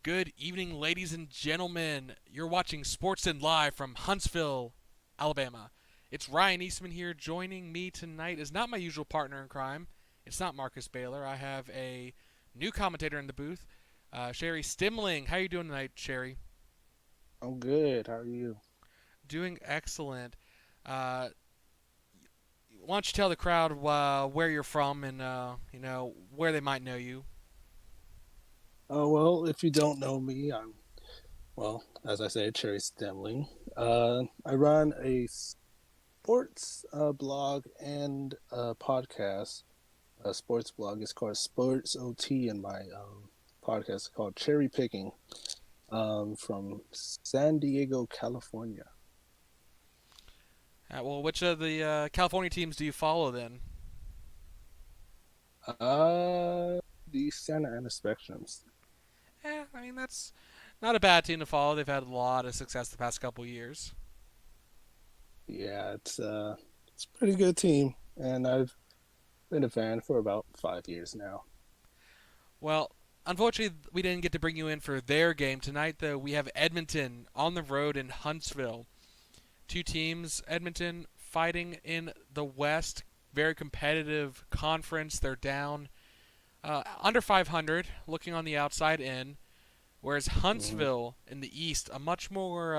Good evening, ladies and gentlemen. You're watching SportsDen live from Huntsville, Alabama. It's Ryan Eastman here. Joining me tonight is not my usual partner in crime. It's not Marcus Baylor. I have a new commentator in the booth, Sherry Stimling. How are you doing tonight, Sherry? I'm good. How are you? Doing excellent. Uh, why don't you tell the crowd where you're from and where they might know you? Well, if you don't know me, as I said, Cherry Stemling. I run a sports blog and a podcast. A sports blog is called Sports OT, and my podcast is called Cherry Picking from San Diego, California. Well, which of the California teams do you follow then? Uh, the Santa Ana Spectrums. I mean that's not a bad team to follow. They've had a lot of success the past couple years. Yeah, it's a pretty good team, and I've been a fan for about 5 years now. Well, unfortunately, we didn't get to bring you in for their game tonight. Though we have Edmonton on the road in Huntsville. Two teams, Edmonton fighting in the West, very competitive conference. They're down under 500, looking on the outside in. Whereas Mm-hmm. Huntsville in the East, a much more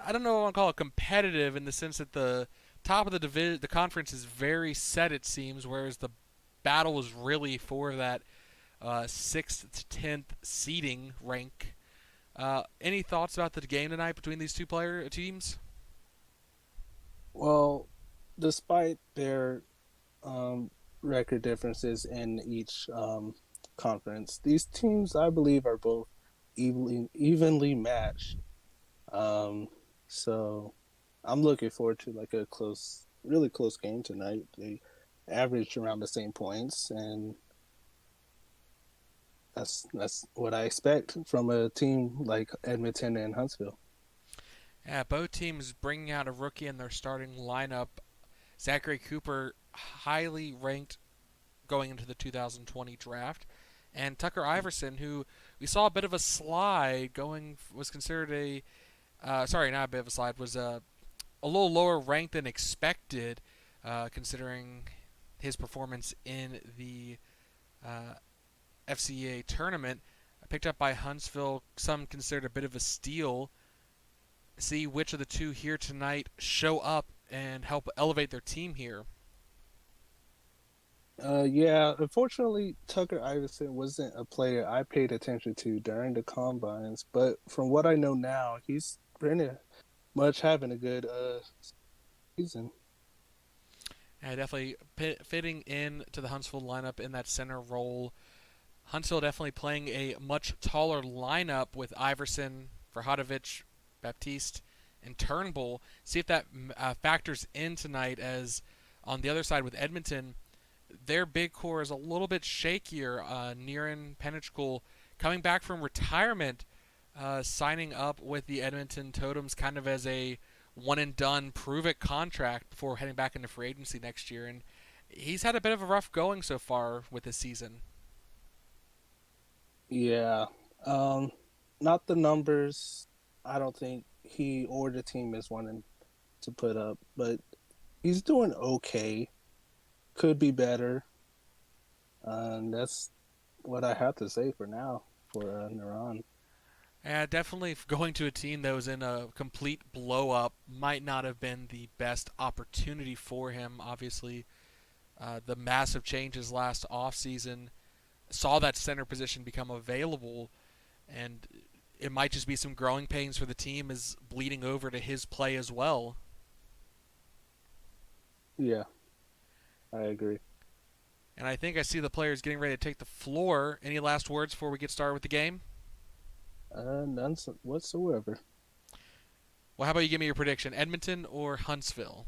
I don't know what I want to call it competitive in the sense that the top of the conference is very set it seems, whereas the battle was really for that sixth to tenth seeding rank. Any thoughts about the game tonight between these two player teams? Well, despite their um, record differences in each conference, these teams, I believe, are both evenly matched. Um, so I'm looking forward to like a really close game tonight. They averaged around the same points, and that's what I expect from a team like Edmonton and Huntsville. Yeah, both teams bringing out a rookie in their starting lineup. Zachary Cooper, highly ranked going into the 2020 draft, and Tucker Iverson, who we saw a bit of a slide going, was considered a sorry, not a bit of a slide, was a little lower ranked than expected, considering his performance in the uh, FCA tournament. Picked up by Huntsville, some considered a bit of a steal. See which of the two here tonight show up and help elevate their team here. Yeah, unfortunately, Tucker Iverson wasn't a player I paid attention to during the combines, but from what I know now, he's pretty much having a good season. And definitely fitting in to the Huntsville lineup in that center role. Huntsville definitely playing a much taller lineup with Iverson, Verhodovic, Baptiste, and Turnbull. See if that factors in tonight. As on the other side with Edmonton, their big core is a little bit shakier. Niren Penichkul coming back from retirement, signing up with the Edmonton Totems kind of as a one and done prove it contract before heading back into free agency next year. And he's had a bit of a rough going so far with this season. Yeah, um, not the numbers. I don't think he or the team is wanting to put up, but he's doing okay. Could be better, and that's what I have to say for now for Naran. Definitely going to a team that was in a complete blow up might not have been the best opportunity for him. Obviously, the massive changes last offseason saw that center position become available, and it might just be some growing pains for the team is bleeding over to his play as well. Yeah, I agree. And I think I see the players getting ready to take the floor. Any last words before we get started with the game? None whatsoever. Well, how about you give me your prediction? Edmonton or Huntsville?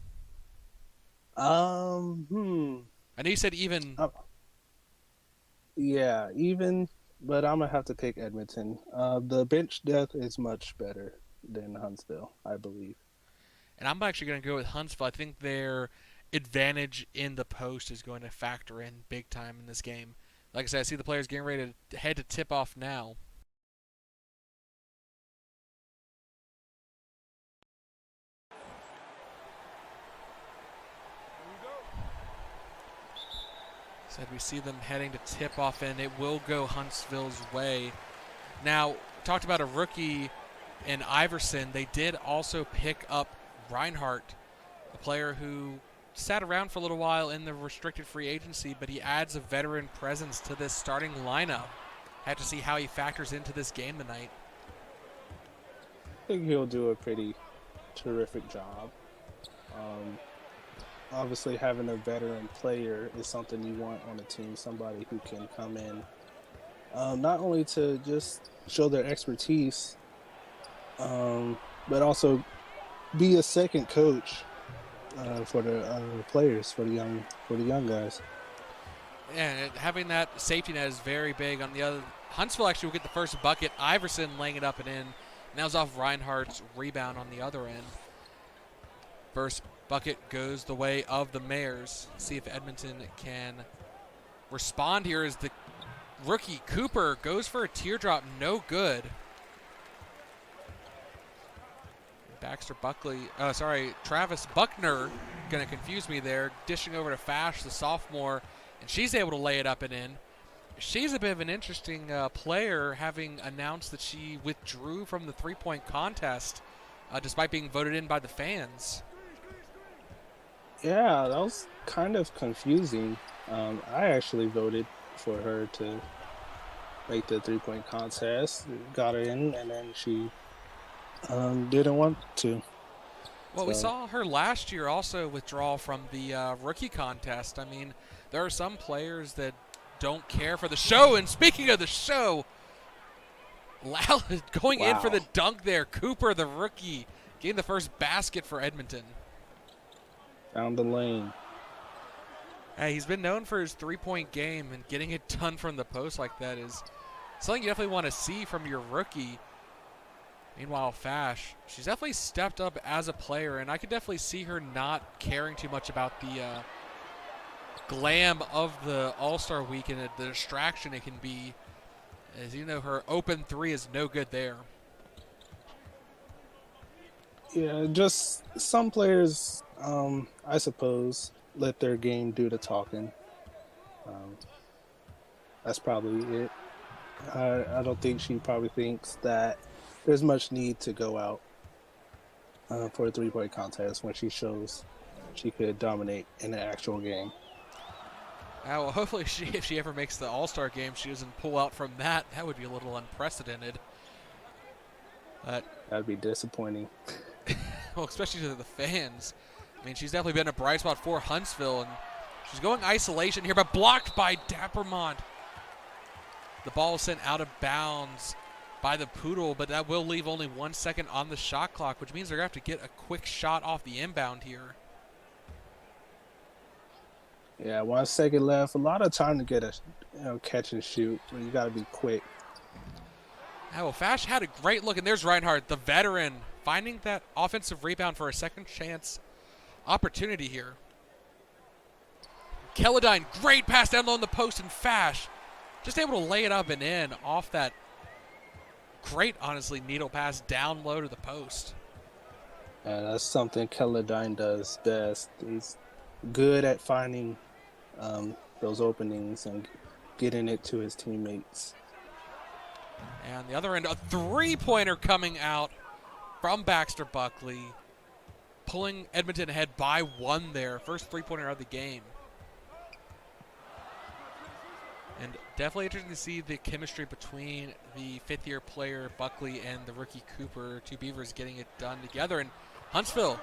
Um, hmm. I know you said even. Uh, yeah, even, but I'm gonna have to pick Edmonton. The bench depth is much better than Huntsville, I believe. And I'm actually going to go with Huntsville. I think their advantage in the post is going to factor in big time in this game. Like I said, I see the players getting ready to head to tip off now. Said we see them heading to tip off, and it will go Huntsville's way. Now, talked about a rookie in Iverson. They did also pick up Reinhardt, a player who sat around for a little while in the restricted free agency, but he adds a veteran presence to this starting lineup. Have to see how he factors into this game tonight. I think he'll do a pretty terrific job. Obviously, having a veteran player is something you want on a team, somebody who can come in not only to just show their expertise, but also be a second coach for the players, for the young guys. And having that safety net is very big. On the other, Huntsville actually will get the first bucket. Iverson laying it up and in. And that was off Reinhardt's rebound on the other end. First bucket goes the way of the Mares. See if Edmonton can respond here as the rookie Cooper goes for a teardrop. No good. Travis Buckner, going to confuse me there, dishing over to Fash, the sophomore, and she's able to lay it up and in. She's a bit of an interesting player, having announced that she withdrew from the three-point contest despite being voted in by the fans. Yeah, that was kind of confusing. I actually voted for her to make the three-point contest, got her in, and then she didn't want to. Well, we saw her last year also withdraw from the rookie contest. I mean, there are some players that don't care for the show. And speaking of the show, going in for the dunk there. Cooper, the rookie, getting the first basket for Edmonton. Down the lane. Hey, he's been known for his three-point game, and getting it done from the post like that is something you definitely want to see from your rookie. Meanwhile, Fash, she's definitely stepped up as a player, and I could definitely see her not caring too much about the glam of the All-Star Week and the distraction it can be. As you know, her open three is no good there. Yeah, just some players, I suppose, let their game do the talking. That's probably it. I don't think she probably thinks that there's much need to go out for a three-point contest when she shows she could dominate in an actual game. Well, hopefully if she ever makes the All-Star game, she doesn't pull out from that. That would be a little unprecedented. That'd be disappointing. Well, especially to the fans. I mean, she's definitely been a bright spot for Huntsville, and she's going isolation here, but blocked by Dappermont. The ball is sent out of bounds by the Poodle, but that will leave only 1 second on the shot clock, which means they're going to have to get a quick shot off the inbound here. Yeah, 1 second left. A lot of time to get a catch and shoot, but you got to be quick. Well, Fash had a great look, and there's Reinhardt, the veteran, finding that offensive rebound for a second chance opportunity here. Kelladine, great pass down low in the post, and Fash just able to lay it up and in off that great, honestly, needle pass down low to the post. And that's something Kelladine does best. He's good at finding those openings and getting it to his teammates. And the other end, a three-pointer coming out from Baxter Buckley, pulling Edmonton ahead by one there. First three-pointer of the game. And definitely interesting to see the chemistry between the fifth-year player Buckley and the rookie Cooper. Two Beavers getting it done together. And Huntsville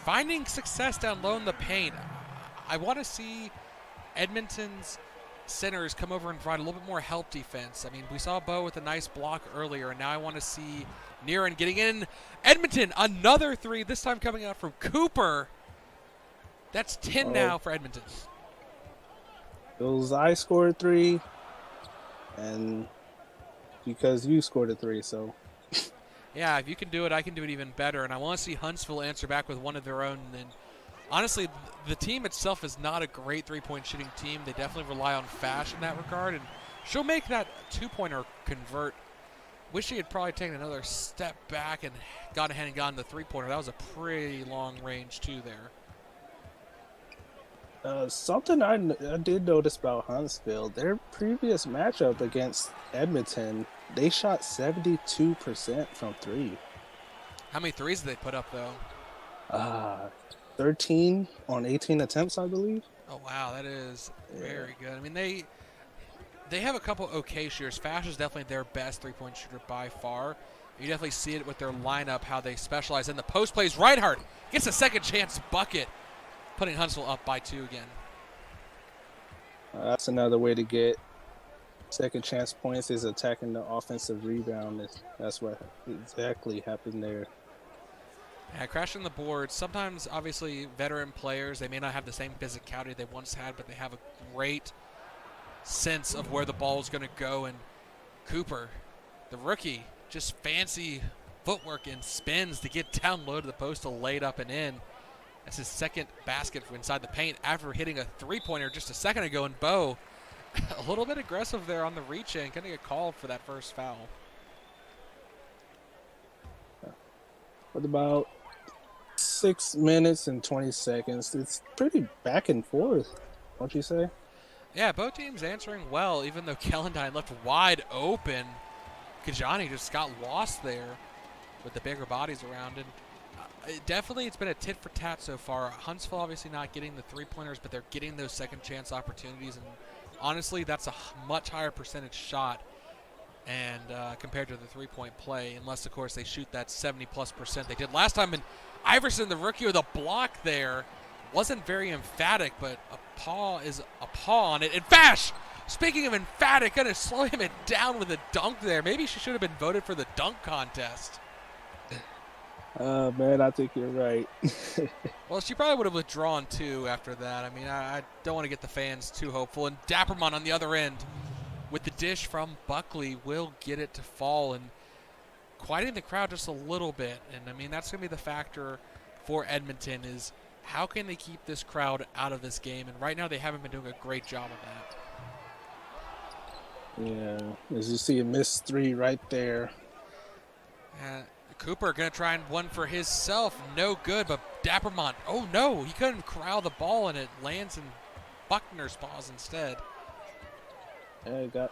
finding success down low in the paint. I want to see Edmonton's centers come over and provide a little bit more help defense. I mean, we saw Bo with a nice block earlier, and now I want to see Niren getting in. Edmonton, another three, this time coming out from Cooper. That's 10 now for Edmonton. I scored three, and because you scored a three, so. Yeah, if you can do it, I can do it even better. And I want to see Huntsville answer back with one of their own. And honestly, the team itself is not a great three-point shooting team. They definitely rely on Fash in that regard, and she'll make that two-pointer convert. Wish she had probably taken another step back and gone ahead and gotten the three-pointer. That was a pretty long range, too, there. Something I did notice about Huntsville, their previous matchup against Edmonton, they shot 72% from three. How many threes did they put up, though? Uh, 13 on 18 attempts, I believe. Oh, wow, that is Yeah. very good. I mean, they have a couple okay shooters. Fash is definitely their best three-point shooter by far. You definitely see it with their lineup, how they specialize in the post plays. Reinhardt gets a second chance bucket, putting Huntsville up by 2 again. That's another way to get second chance points is attacking the offensive rebound. That's what exactly happened there. Yeah, crashing the board. Sometimes, obviously, veteran players, they may not have the same physicality they once had, but they have a great sense of where the ball is going to go. And Cooper, the rookie, just fancy footwork and spins to get down low to the post to lay it up and in. That's his second basket from inside the paint after hitting a three-pointer just a second ago. And Bo, a little bit aggressive there on the reach in, going to get called for that first foul. With about 6 minutes and 20 seconds, it's pretty back and forth, don't you say? Yeah, both teams answering well, even though Kellendine left wide open. Kajani just got lost there with the bigger bodies around. And definitely it's been a tit for tat so far. Huntsville obviously not getting the three-pointers, but they're getting those second chance opportunities. And honestly, that's a much higher percentage shot and compared to the three-point play, unless, of course, they shoot that 70+% they did last time. And Iverson, the rookie, with a block there, wasn't very emphatic, but a paw is a paw on it. And Fash, speaking of emphatic, going to slow him down with a dunk there. Maybe she should have been voted for the dunk contest. Man, I think you're right. Well, she probably would have withdrawn, too, after that. I mean, I don't want to get the fans too hopeful. And Dappermont on the other end with the dish from Buckley will get it to fall and quieting the crowd just a little bit. And, I mean, that's going to be the factor for Edmonton is how can they keep this crowd out of this game? And right now they haven't been doing a great job of that. Yeah, as you see, a missed three right there. Cooper going to try and one for himself. No good, but Dappermont, oh no, he couldn't corral the ball and it lands in Buckner's paws instead. Yeah, he got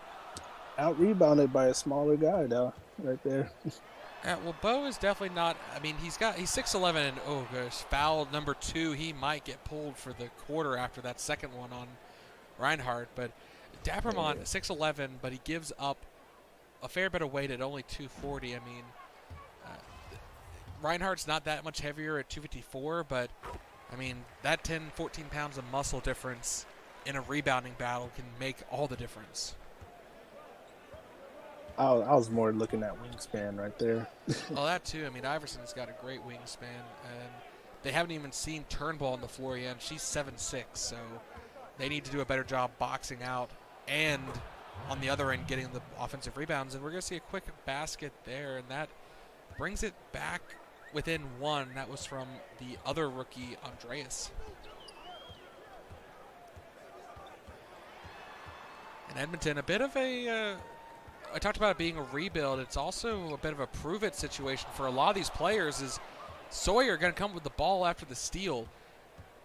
out-rebounded by a smaller guy, though, right there. Well, Bo is definitely not. I mean, he's 6'11", and oh gosh, foul number 2. He might get pulled for the quarter after that second one on Reinhardt. But Dappermont, 6'11", but he gives up a fair bit of weight at only 240. I mean, Reinhardt's not that much heavier at 254, but I mean that 10, 14 pounds of muscle difference in a rebounding battle can make all the difference. I was more looking at wingspan right there. Well, that too. I mean, Iverson's got a great wingspan, and they haven't even seen Turnbull on the floor yet. And she's 7'6", so they need to do a better job boxing out and on the other end getting the offensive rebounds. And we're going to see a quick basket there, and that brings it back within 1. That was from the other rookie, Andreas. And Edmonton, a bit of a I talked about it being a rebuild. It's also a bit of a prove-it situation for a lot of these players. Is Sawyer going to come with the ball after the steal?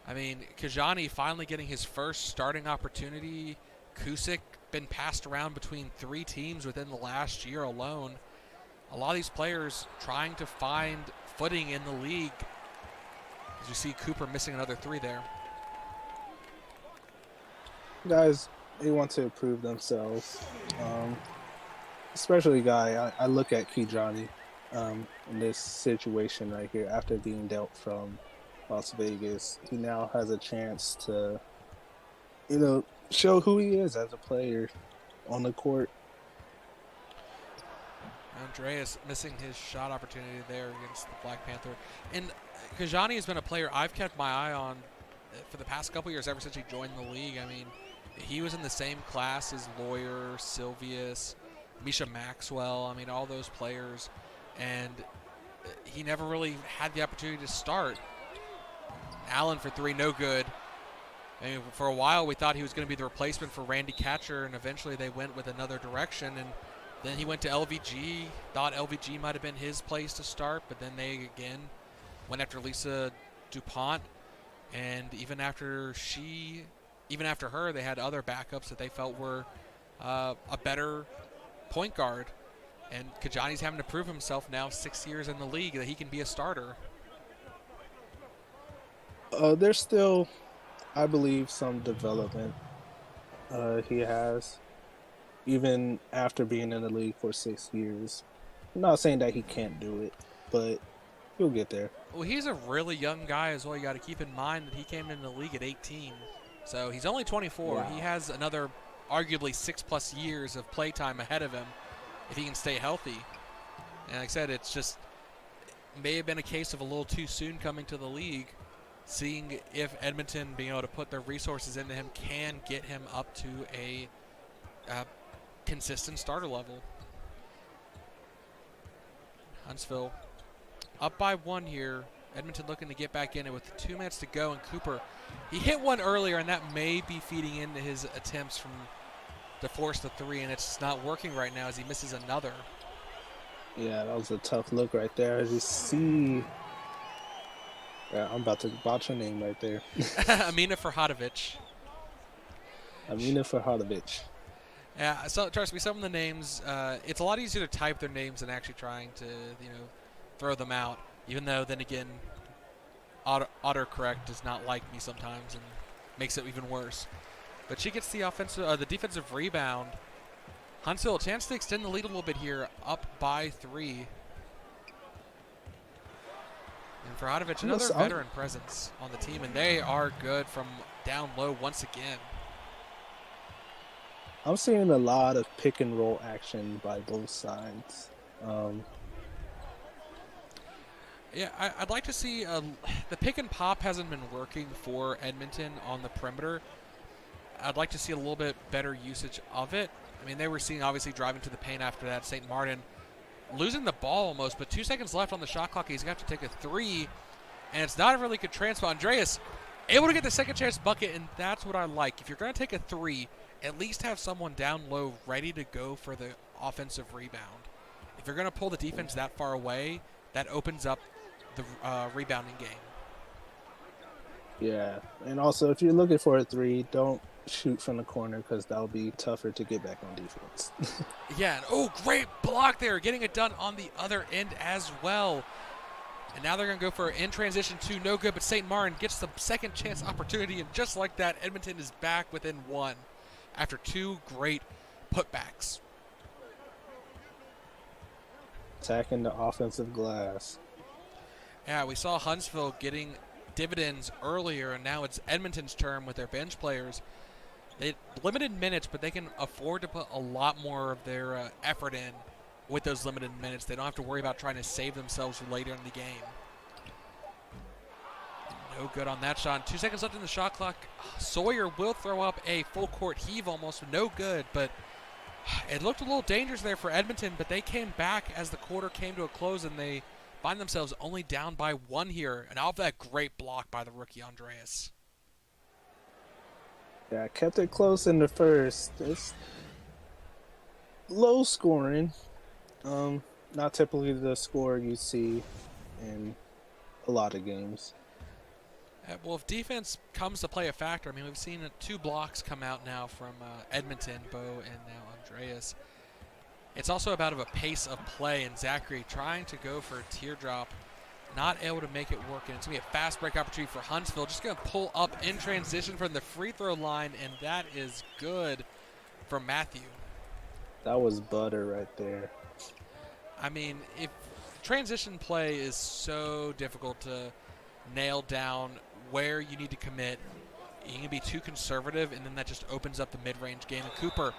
I mean, Kajani finally getting his first starting opportunity. Kusick been passed around between 3 teams within the last year alone. A lot of these players trying to find footing in the league. As you see Cooper missing another 3 there. Guys, they want to improve themselves. Especially guy, I look at Kijani in this situation right here. After being dealt from Las Vegas, he now has a chance to, show who he is as a player on the court. Andreas missing his shot opportunity there against the Black Panther. And Kajani has been a player I've kept my eye on for the past couple years, ever since he joined the league. I mean, he was in the same class as Lawyer, Silvius, Misha Maxwell. I mean, all those players. And he never really had the opportunity to start. Allen for three, no good. I mean, for a while, we thought he was going to be the replacement for Randy Catcher, and eventually they went with another direction. And then he went to LVG, thought LVG might have been his place to start, but then they again went after Lisa DuPont. And even after her, they had other backups that they felt were a better point guard. And Kajani's having to prove himself now, 6 years in the league, that he can be a starter. There's still, I believe, some development he has, even after being in the league for 6 years. I'm not saying that he can't do it, but he'll get there. Well, he's a really young guy as well. You got to keep in mind that he came into the league at 18. So he's only 24. Wow. He has another arguably 6+ years of playtime ahead of him if he can stay healthy. And like I said, it may have been a case of a little too soon coming to the league, seeing if Edmonton, being able to put their resources into him, can get him up to a consistent starter level. Huntsville up by one here. Edmonton looking to get back in it with 2 minutes to go, and Cooper, he hit one earlier, and that may be feeding into his attempts to force the three, and it's not working right now as he misses another. Yeah, that was a tough look right there. As you see, yeah, I'm about to botch her name right there. Amina Farhadovich. Yeah, so trust me, some of the names, it's a lot easier to type their names than actually trying to, throw them out. Even though, then again, autocorrect does not like me sometimes and makes it even worse. But she gets the defensive rebound. Huntsville, a chance to extend the lead a little bit here, up by 3. And Farhadovich, another veteran presence on the team, and they are good from down low once again. I'm seeing a lot of pick and roll action by both sides. Yeah, I'd like to see the pick and pop hasn't been working for Edmonton on the perimeter. I'd like to see a little bit better usage of it. I mean, they were seen obviously driving to the paint after that. St. Martin losing the ball almost, but 2 seconds left on the shot clock. He's going to have to take a three, and it's not a really good transfer. Andreas able to get the second chance bucket, and that's what I like. If you're going to take a three, at least have someone down low ready to go for the offensive rebound. If you're going to pull the defense that far away, that opens up the rebounding game. Yeah, and also if you're looking for a three, don't shoot from the corner because that'll be tougher to get back on defense. Yeah, and great block there, getting it done on the other end as well. And now they're going to go for in transition two, no good, but St. Martin gets the second chance opportunity, and just like that, Edmonton is back within one after 2 great putbacks. Attacking the offensive glass. Yeah, we saw Huntsville getting dividends earlier, and now it's Edmonton's turn with their bench players. They limited minutes, but they can afford to put a lot more of their effort in with those limited minutes. They don't have to worry about trying to save themselves later in the game. No good on that shot. 2 seconds left in the shot clock. Sawyer will throw up a full court heave almost. No good, but it looked a little dangerous there for Edmonton, but they came back as the quarter came to a close, and they find themselves only down by 1 here. And off that great block by the rookie Andreas. Yeah, I kept it close in the first. It's low scoring. Not typically the score you see in a lot of games. Well, if defense comes to play a factor, I mean, we've seen 2 blocks come out now from Edmonton, Bo, and now Andreas. It's also about a pace of play, and Zachary trying to go for a teardrop, not able to make it work, and it's going to be a fast break opportunity for Huntsville. Just going to pull up in transition from the free throw line, and that is good for Matthew. That was butter right there. I mean, if transition play is so difficult to nail down where you need to commit, you can be too conservative, and then that just opens up the mid-range game. And Cooper,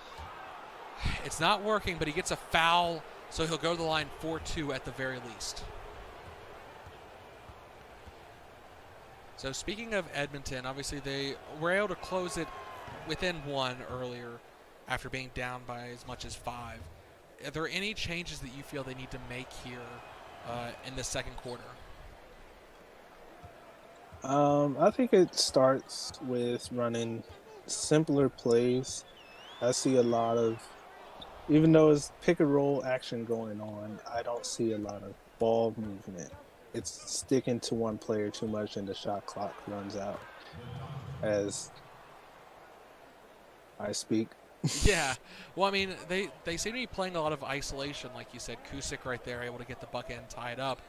it's not working, but he gets a foul, so he'll go to the line 4-2 at the very least. So speaking of Edmonton, obviously they were able to close it within 1 earlier after being down by as much as 5. Are there any changes that you feel they need to make here in the second quarter? I think it starts with running simpler plays. I see a lot of, even though it's pick and roll action going on, I don't see a lot of ball movement. It's sticking to one player too much, and the shot clock runs out as I speak. Yeah. Well, I mean, they seem to be playing a lot of isolation, like you said. Kusick right there, able to get the bucket and tie it up.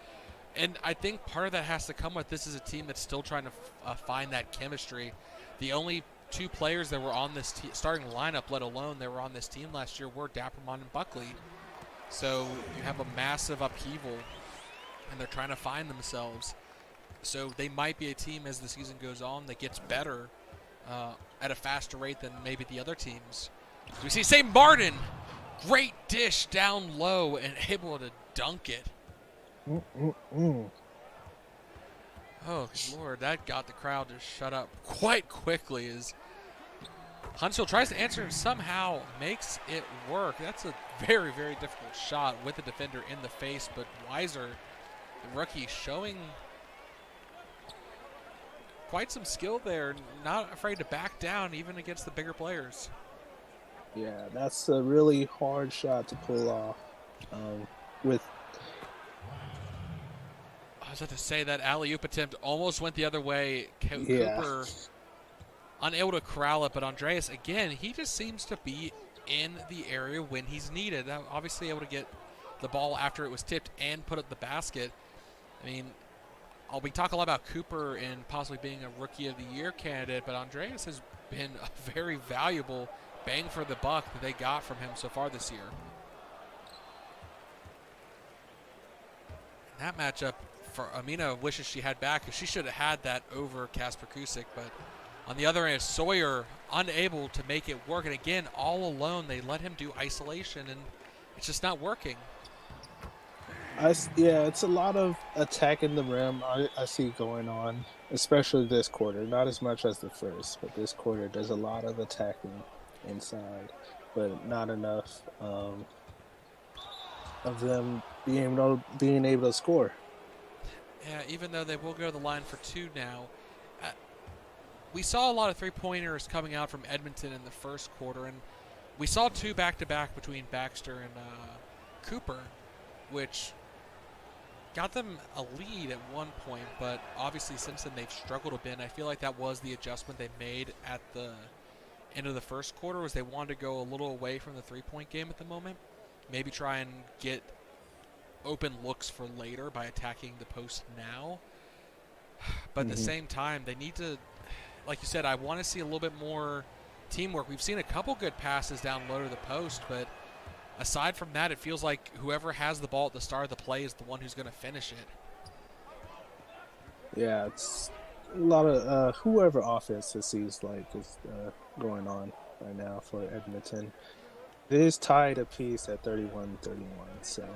And I think part of that has to come with this is a team that's still trying to find that chemistry. The only two players that were on this starting lineup, let alone they were on this team last year, were Dappermon and Buckley. So you have a massive upheaval, and they're trying to find themselves. So they might be a team as the season goes on that gets better at a faster rate than maybe the other teams. We see St. Martin, great dish down low and able to dunk it. Mm-mm-mm. Oh, Lord, that got the crowd to shut up quite quickly as Huntsville tries to answer and somehow makes it work. That's a very, very difficult shot with the defender in the face, but Weiser, the rookie, showing quite some skill there, not afraid to back down even against the bigger players. Yeah, that's a really hard shot to pull off. With I was about to say that alley-oop attempt almost went the other way. yeah, Cooper unable to corral it, but Andreas, again, he just seems to be in the area when he's needed. Obviously able to get the ball after it was tipped and put it in the basket. I mean, we talk a lot about Cooper and possibly being a Rookie of the Year candidate, but Andreas has been a very valuable bang for the buck that they got from him so far this year. That matchup for Amina wishes she had back because she should have had that over Kasper Kusick, but on the other end, Sawyer unable to make it work. And again, all alone, they let him do isolation, and it's just not working. yeah, it's a lot of attacking the rim I see going on, especially this quarter. Not as much as the first, but this quarter there's a lot of attacking inside, but not enough of them being able to score. Yeah, even though they will go to the line for two now. We saw a lot of three-pointers coming out from Edmonton in the first quarter, and we saw two back-to-back between Baxter and Cooper, which got them a lead at one point, but obviously since then they've struggled a bit. I feel like that was the adjustment they made at the end of the first quarter, was they wanted to go a little away from the three-point game at the moment, maybe try and get open looks for later by attacking the post now. But at the same time, they need to, like you said, I want to see a little bit more teamwork. We've seen a couple good passes down low to the post, but aside from that, it feels like whoever has the ball at the start of the play is the one who's going to finish it. Yeah, it's a lot of whoever offense it seems like is going on right now for Edmonton. It is tied apiece at 31-31, so.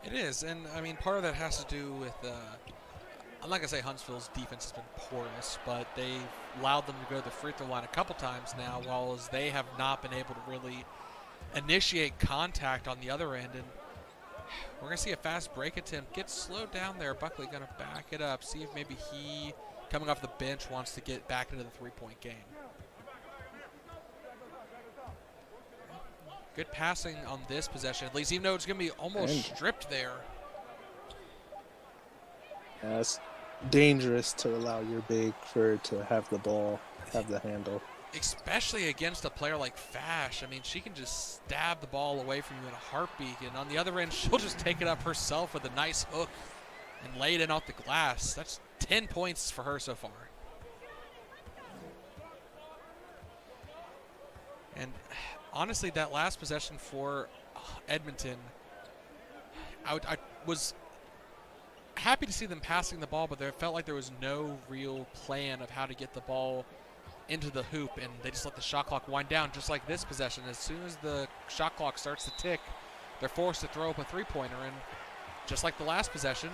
It is, and I mean, part of that has to do with, I'm not going to say Huntsville's defense has been porous, but they've allowed them to go to the free throw line a couple times now, while as they have not been able to really initiate contact on the other end. And we're going to see a fast break attempt. Gets slowed down there. Buckley going to back it up, see if maybe he, coming off the bench, wants to get back into the three-point game. Good passing on this possession, at least, even though it's going to be almost stripped there. Yeah, it's dangerous to allow your big to have the ball, have the handle. Especially against a player like Fash. I mean, she can just stab the ball away from you in a heartbeat, and on the other end, she'll just take it up herself with a nice hook and lay it in off the glass. That's 10 points for her so far. And honestly, that last possession for Edmonton, I was happy to see them passing the ball, but there felt like there was no real plan of how to get the ball into the hoop, and they just let the shot clock wind down, just like this possession. As soon as the shot clock starts to tick, they're forced to throw up a three-pointer, and just like the last possession,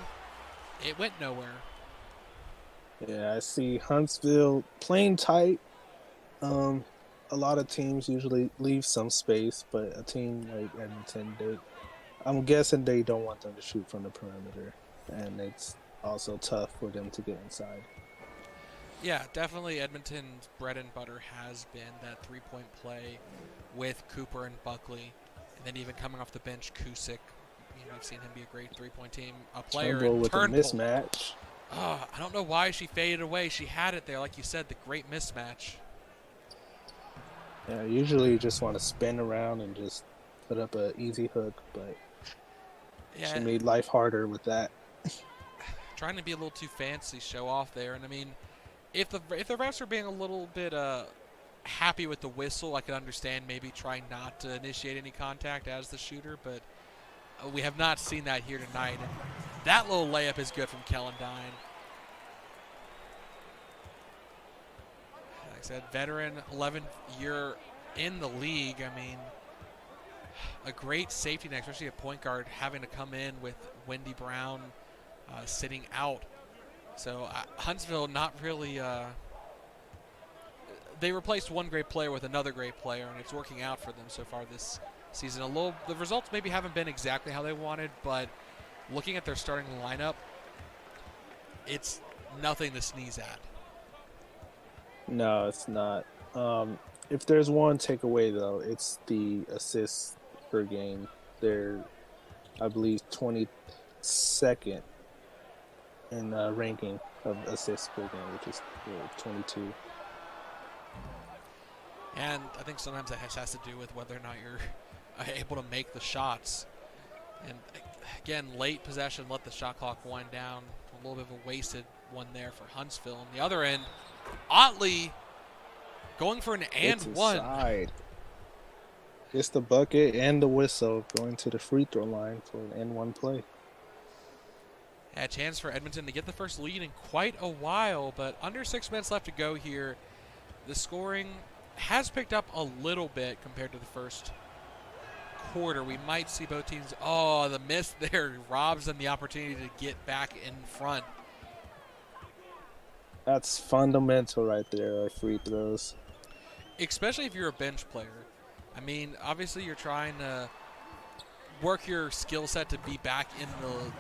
it went nowhere. Yeah, I see Huntsville playing tight. A lot of teams usually leave some space, but a team like Edmonton, I'm guessing they don't want them to shoot from the perimeter, and it's also tough for them to get inside. Yeah, definitely Edmonton's bread and butter has been that three-point play with Cooper and Buckley. And then even coming off the bench, Kusick. We've seen him be a great three-point team player. And Turnbull with a Turnbull. mismatch. Oh, I don't know why she faded away. She had it there, like you said, the great mismatch. Yeah, usually you just want to spin around and just put up an easy hook, but she Yeah, made life harder with that. trying to be a little too fancy, show off there. And I mean, if the refs are being a little bit happy with the whistle, I could understand maybe trying not to initiate any contact as the shooter, but we have not seen that here tonight. And that little layup is good from Kellendine. Like I said, veteran, 11th year in the league. I mean, a great safety net, especially a point guard, having to come in with Wendy Brown sitting out. So Huntsville not really. They replaced one great player with another great player, and it's working out for them so far this season. The results maybe haven't been exactly how they wanted, but looking at their starting lineup, it's nothing to sneeze at. No, it's not. If there's one takeaway though, it's the assists per game. They're, I believe, 22nd in ranking of assists per game, which is 22. And I think sometimes that has to do with whether or not you're able to make the shots. And again, late possession, let the shot clock wind down. A little bit of a wasted one there for Huntsville. On the other end, Otley going for an and one. Side. It's the bucket and the whistle going to the free throw line for an N1 play. A chance for Edmonton to get the first lead in quite a while, but under 6 minutes left to go here. The scoring has picked up a little bit compared to the first quarter. We might see both teams. Oh, the miss there robs them the opportunity to get back in front. That's fundamental right there, our free throws. Especially if you're a bench player. I mean, obviously you're trying to work your skill set to be back in the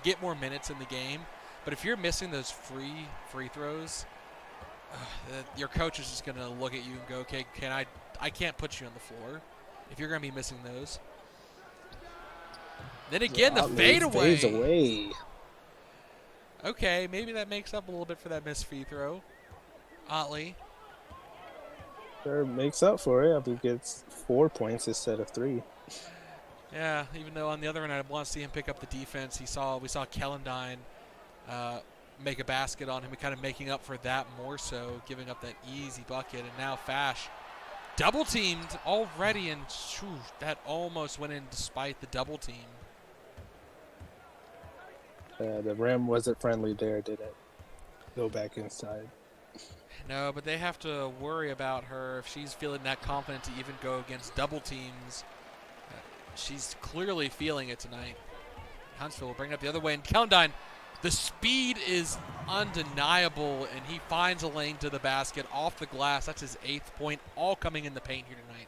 get more minutes in the game. But if you're missing those free throws, your coach is just going to look at you and go, okay, I can't put you on the floor if you're going to be missing those. Then again, the fadeaway. Fades away. Okay, maybe that makes up a little bit for that missed free throw. Otley. Sure makes up for it. I think it's 4 points instead of 3. Yeah, even though on the other end I want to see him pick up the defense. We saw Kellendine make a basket on him, kind of making up for that more so, giving up that easy bucket. And now Fash double teamed already, and that almost went in despite the double team. The rim wasn't friendly there, did it? Go back inside. No, but they have to worry about her if she's feeling that confident to even go against double teams. She's clearly feeling it tonight. Huntsville will bring it up the other way, and Kellendine, the speed is undeniable, and he finds a lane to the basket off the glass. That's his 8th point, all coming in the paint here tonight.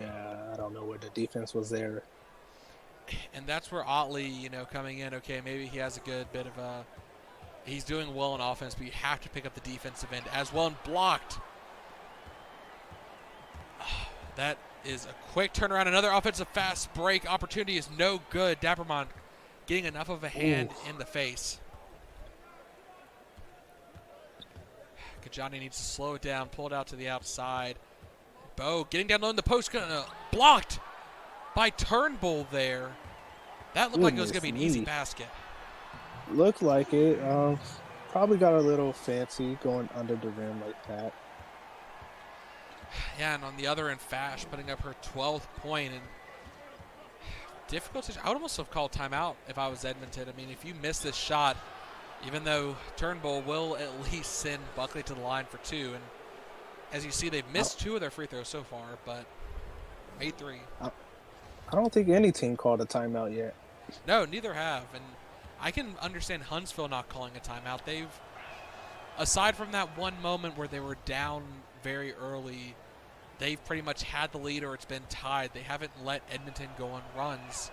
Yeah, I don't know where the defense was there. And that's where Otley, coming in, okay, maybe he has a good bit of a – he's doing well in offense, but you have to pick up the defensive end as well, and blocked. That is a quick turnaround. Another offensive fast break opportunity is no good. Dappermont getting enough of a hand in the face. Kajani needs to slow it down, pull it out to the outside. Bo getting down low in the post, blocked by Turnbull there. That looked like it was going to be an easy basket. Looked like it. Probably got a little fancy going under the rim like that. Yeah, and on the other end, Fash putting up her 12th point. And difficult. I would almost have called timeout if I was Edmonton. I mean, if you miss this shot, even though Turnbull will at least send Buckley to the line for 2. And as you see, they've missed 2 of their free throws so far, but made 3. I don't think any team called a timeout yet. No, neither have. And I can understand Huntsville not calling a timeout. They've, aside from that one moment where they were down very early, they've pretty much had the lead or it's been tied. They haven't let Edmonton go on runs.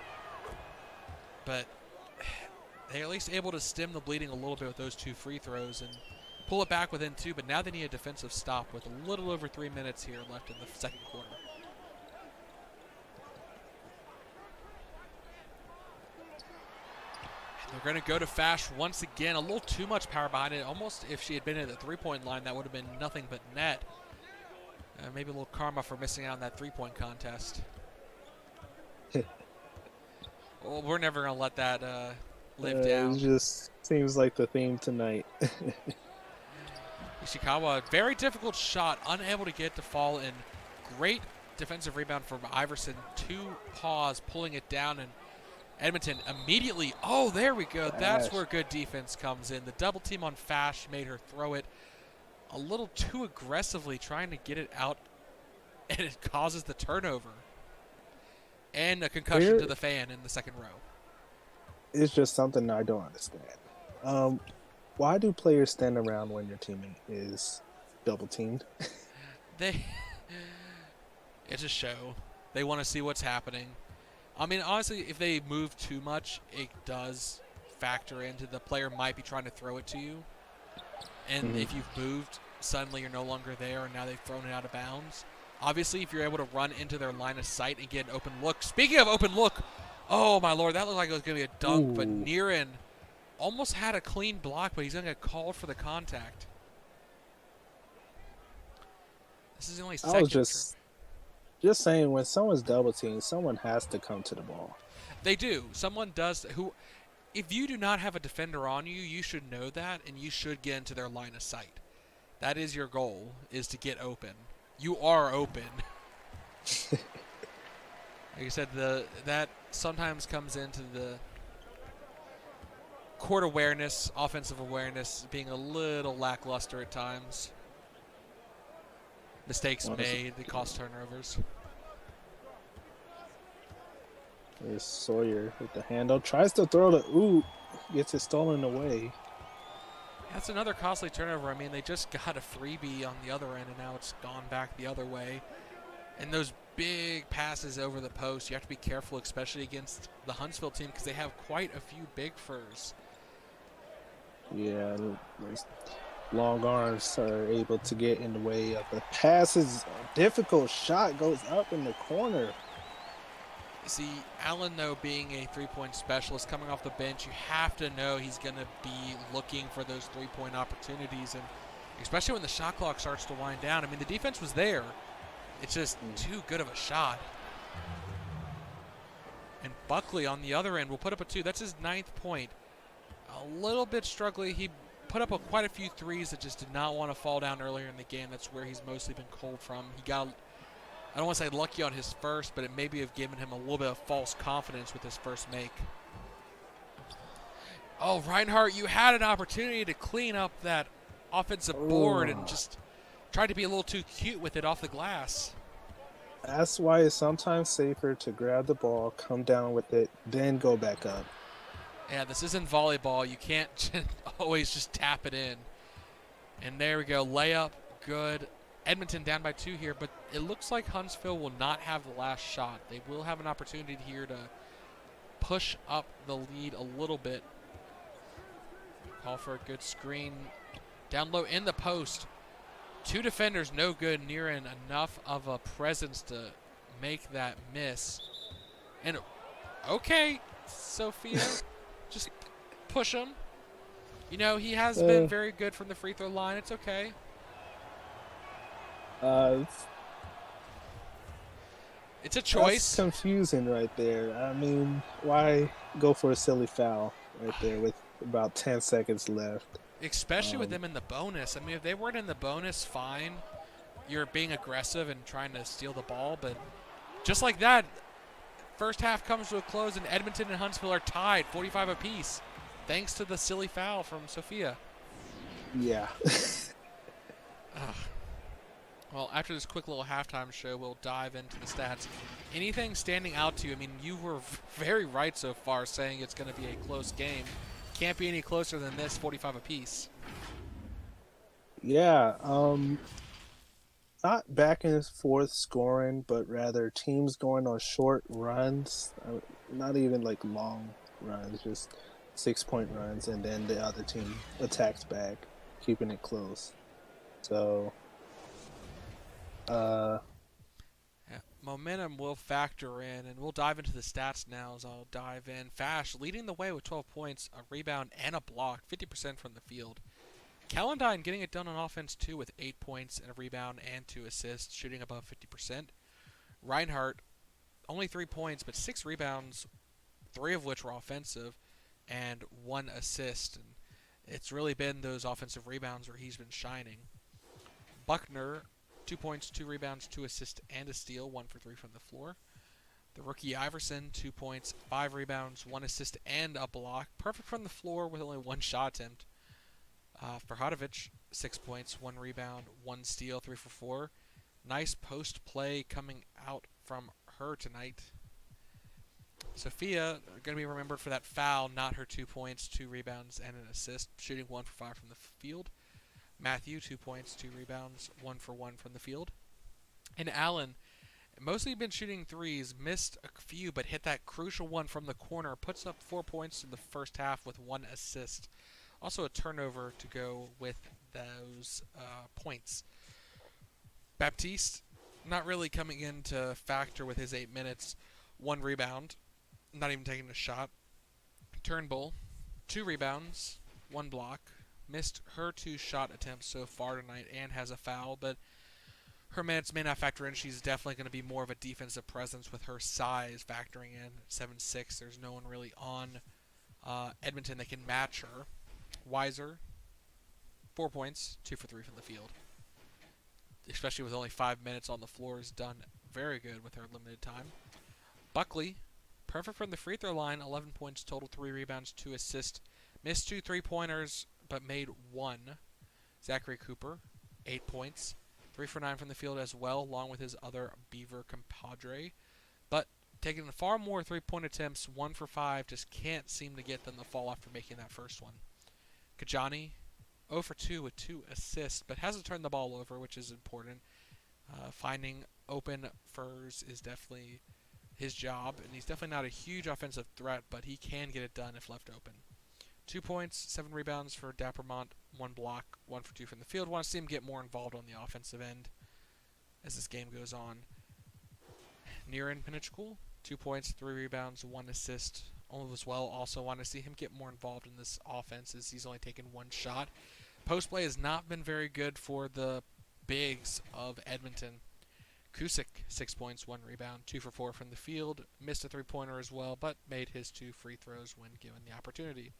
But they're at least able to stem the bleeding a little bit with those 2 free throws and pull it back within 2, but now they need a defensive stop with a little over 3 minutes here left in the second quarter. And they're going to go to Fash once again. A little too much power behind it. Almost if she had been at the three-point line, that would have been nothing but net. Maybe a little karma for missing out on that three-point contest. Well, we're never going to let that live down. It just seems like the theme tonight. Ishikawa, very difficult shot, unable to get to fall in. Great defensive rebound from Iverson. 2 paws, pulling it down, and Edmonton immediately, oh, there we go. Fash. That's where good defense comes in. The double team on Fash made her throw it a little too aggressively, trying to get it out, and it causes the turnover. And a concussion to the fan in the second row. It's just something I don't understand. Why do players stand around when your teammate is double teamed? It's a show. They want to see what's happening. I mean, honestly, if they move too much, it does factor into the player might be trying to throw it to you. And if you've moved, suddenly you're no longer there, and now they've thrown it out of bounds. Obviously, if you're able to run into their line of sight and get an open look. Speaking of open look, oh, my Lord, that looked like it was going to be a dunk, but Niren almost had a clean block, but he's going to get called for the contact. This is the only second. I was just saying, when someone's double teamed, someone has to come to the ball. They do. Someone does. If you do not have a defender on you, you should know that, and you should get into their line of sight. That is your goal, is to get open. You are open. Like I said, that sometimes comes into the court awareness, offensive awareness, being a little lackluster at times. Mistakes made, they cost turnovers. There's Sawyer with the handle. Tries to throw the gets it stolen away. That's another costly turnover. I mean, they just got a freebie on the other end, and now it's gone back the other way. And those big passes over the post, you have to be careful, especially against the Huntsville team, because they have quite a few big furs. Yeah, those long arms are able to get in the way of the passes. A difficult shot goes up in the corner. See, Allen, though, being a three-point specialist coming off the bench, you have to know he's going to be looking for those three-point opportunities, and especially when the shot clock starts to wind down. I mean, the defense was there. It's just too good of a shot. And Buckley on the other end will put up a 2. That's his 9th point. A little bit struggling. He put up quite a few threes that just did not want to fall down earlier in the game. That's where he's mostly been cold from. He got, I don't want to say lucky on his first, but it maybe have given him a little bit of false confidence with his first make. Oh, Reinhardt, you had an opportunity to clean up that offensive board and just tried to be a little too cute with it off the glass. That's why it's sometimes safer to grab the ball, come down with it, then go back up. Yeah, this isn't volleyball. You can't always just tap it in. And there we go. Layup, good. Edmonton down by 2 here, but it looks like Huntsville will not have the last shot. They will have an opportunity here to push up the lead a little bit. Call for a good screen. Down low in the post. 2 defenders, no good. Niren, enough of a presence to make that miss. And, okay, Sophia, just push him. You know, he has been very good from the free throw line. It's okay. It's a choice. That's confusing right there. I mean, why go for a silly foul right there with about 10 seconds left? Especially with them in the bonus. I mean, if they weren't in the bonus, fine. You're being aggressive and trying to steal the ball. But just like that, first half comes to a close, and Edmonton and Huntsville are tied, 45 apiece, thanks to the silly foul from Sophia. Yeah. Well, after this quick little halftime show, we'll dive into the stats. Anything standing out to you? I mean, you were very right so far saying it's going to be a close game. Can't be any closer than this, 45 apiece. Yeah, not back and forth scoring, but rather teams going on short runs, not even like long runs, just 6-point runs, and then the other team attacks back, keeping it close. So, uh, Yeah, momentum will factor in, and we'll dive into the stats now as I'll dive in. Fash leading the way with 12 points, a rebound, and a block, 50% from the field. Calendine getting it done on offense too with 8 points and a rebound and 2 assists, shooting above 50%. Reinhardt, only 3 points, but 6 rebounds, 3 of which were offensive, and 1 assist. And it's really been those offensive rebounds where he's been shining. Buckner, 2 points, 2 rebounds, 2 assists, and a steal, 1 for 3 from the floor. The rookie Iverson, 2 points, 5 rebounds, 1 assist, and a block. Perfect from the floor with only 1 shot attempt. Ferhadovic, 6 points, 1 rebound, 1 steal, 3 for 4. Nice post play coming out from her tonight. Sophia, going to be remembered for that foul, not her 2 points, 2 rebounds, and an assist, shooting 1 for 5 from the field. Matthew, 2 points, 2 rebounds, 1 for 1 from the field. And Allen, mostly been shooting threes, missed a few, but hit that crucial one from the corner, puts up 4 points in the first half with 1 assist. Also a turnover to go with those points. Baptiste, not really coming into factor with his 8 minutes. 1 rebound, not even taking a shot. Turnbull, 2 rebounds, 1 block. Missed her 2 shot attempts so far tonight and has a foul, but her minutes may not factor in. She's definitely going to be more of a defensive presence with her size factoring in. 7'6", there's no one really on Edmonton that can match her. Weiser, 4 points, 2 for 3 from the field. Especially with only 5 minutes on the floor, is done very good with her limited time. Buckley, perfect from the free throw line, 11 points total, 3 rebounds, 2 assists. Missed 2 3-pointers, but made 1. Zachary Cooper, 8 points, 3 for 9 from the field as well, along with his other Beaver compadre. But taking far more 3-point attempts, 1 for 5, just can't seem to get them to fall after making that first one. Kajani, 0 for 2 with 2 assists, but hasn't turned the ball over, which is important. Finding open furs is definitely his job, and he's definitely not a huge offensive threat, but he can get it done if left open. 2 points, 7 rebounds for Dappermont, 1 block, 1 for 2 from the field. Want to see him get more involved on the offensive end as this game goes on. Niren Penichkul, 2 points, 3 rebounds, 1 assist. All as well. Also want to see him get more involved in this offense as he's only taken 1 shot. Post play has not been very good for the bigs of Edmonton. Kusick, 6 points, 1 rebound, 2 for 4 from the field. Missed a 3-pointer as well, but made his 2 free throws when given the opportunity.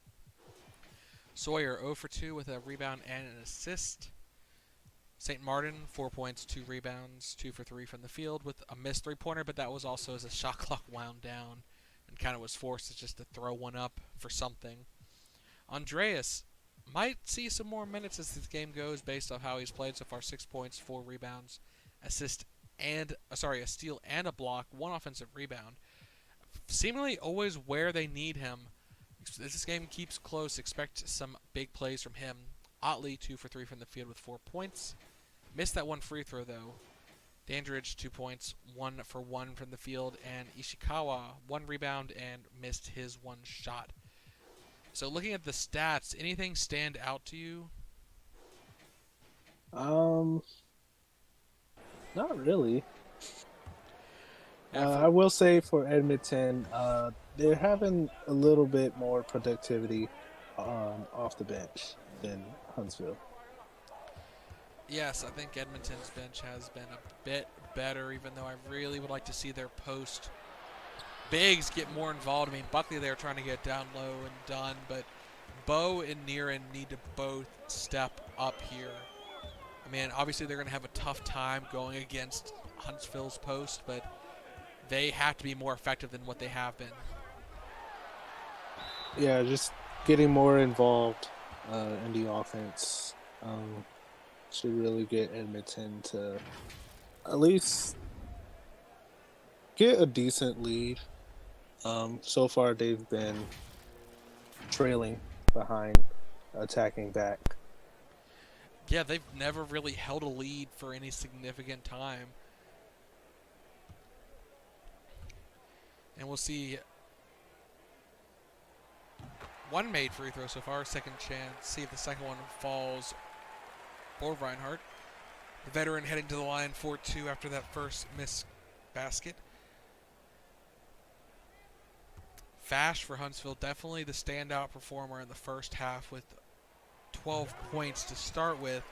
Sawyer, 0 for 2 with a rebound and an assist. St. Martin, 4 points, 2 rebounds, 2 for 3 from the field with a missed 3-pointer, but that was also as the shot clock wound down and kind of was forced to just to throw one up for something. Andreas might see some more minutes as this game goes based on how he's played so far. 6 points, 4 rebounds, a steal and a block, 1 offensive rebound. Seemingly always where they need him. As this game keeps close, expect some big plays from him. Otley, 2 for 3 from the field with 4 points. Missed that 1 free throw though. Dandridge, 2 points, 1 for 1 from the field, and Ishikawa, 1 rebound and missed his 1 shot. So looking at the stats, anything stand out to you? Not really. I will say for Edmonton, they're having a little bit more productivity off the bench than Huntsville. Yes, I think Edmonton's bench has been a bit better, even though I really would like to see their post bigs get more involved. I mean, Buckley, they were trying to get down low and done, but Bo and Niren need to both step up here. I mean, obviously they're going to have a tough time going against Huntsville's post, but they have to be more effective than what they have been. Yeah, just getting more involved in the offense should really get Edmonton to at least get a decent lead. So far, they've been trailing behind, attacking back. Yeah, they've never really held a lead for any significant time. And we'll see one made free throw so far. Second chance. See if the second one falls for Reinhardt. The veteran heading to the line 4-2 after that first missed basket. Fash for Huntsville, definitely the standout performer in the first half with 12 points to start with.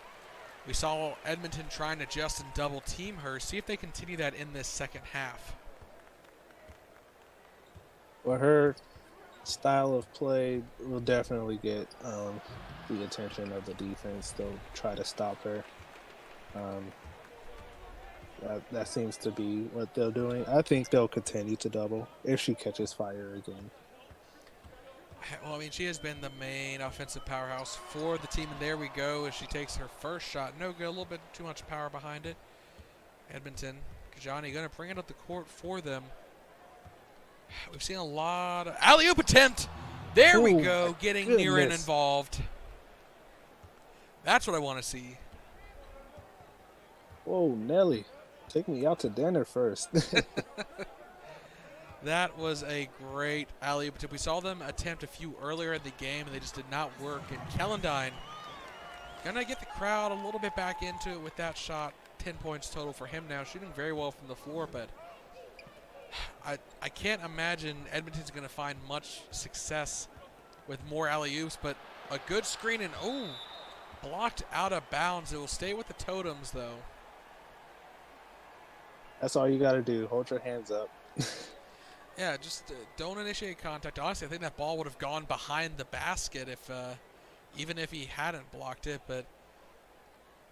We saw Edmonton trying to adjust and double team her. See if they continue that in this second half. Well, her style of play will definitely get the attention of the defense. They'll try to stop her. That seems to be what they're doing. I think they'll continue to double if she catches fire again. Well, I mean, she has been the main offensive powerhouse for the team, and there we go as she takes her first shot. No good, a little bit too much power behind it. Edmonton, Kajani going to bring it up the court for them. We've seen a lot of alley-oop attempt. There we go, getting near and involved. That's what I want to see. Whoa, Nelly, take me out to dinner first. That was a great alley-oop attempt. We saw them attempt a few earlier in the game, and they just did not work. And Kellendine going to get the crowd a little bit back into it with that shot. 10 points total for him now, shooting very well from the floor, but I can't imagine Edmonton's going to find much success with more alley-oops, but a good screen and, blocked out of bounds. It will stay with the totems, though. That's all you got to do. Hold your hands up. Yeah, just don't initiate contact. Honestly, I think that ball would have gone behind the basket if, even if he hadn't blocked it, but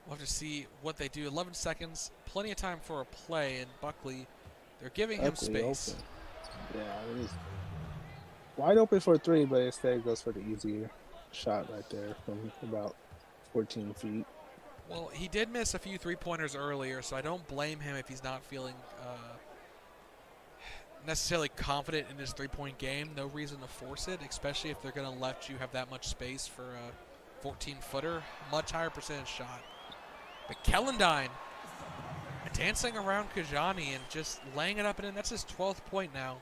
we'll have to see what they do. 11 seconds, plenty of time for a play, and Buckley, they're giving him space. Open. Yeah, it is wide open for a three, but instead goes for the easier shot right there from about 14 feet. Well, he did miss a few three-pointers earlier, so I don't blame him if he's not feeling necessarily confident in his three-point game. No reason to force it, especially if they're going to let you have that much space for a 14-footer. Much higher percentage shot. But Kellendine dancing around Kajani and just laying it up and in. That's his 12th point now.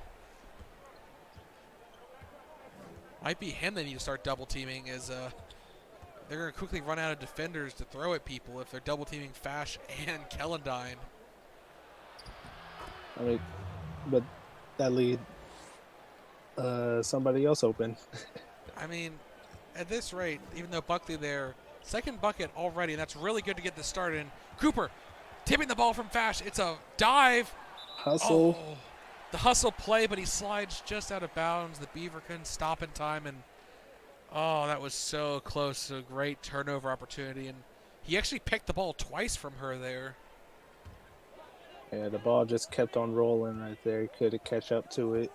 Might be him they need to start double-teaming as they're going to quickly run out of defenders to throw at people if they're double-teaming Fash and Kellendine. I mean, but that lead somebody else open. I mean, at this rate, even though Buckley there, second bucket already, and that's really good to get this started. And Cooper tipping the ball from Fash. It's a dive. Hustle. Oh, the hustle play, but he slides just out of bounds. The Beaver couldn't stop in time, and that was so close. A great turnover opportunity, and he actually picked the ball twice from her there. Yeah, the ball just kept on rolling right there. He couldn't catch up to it.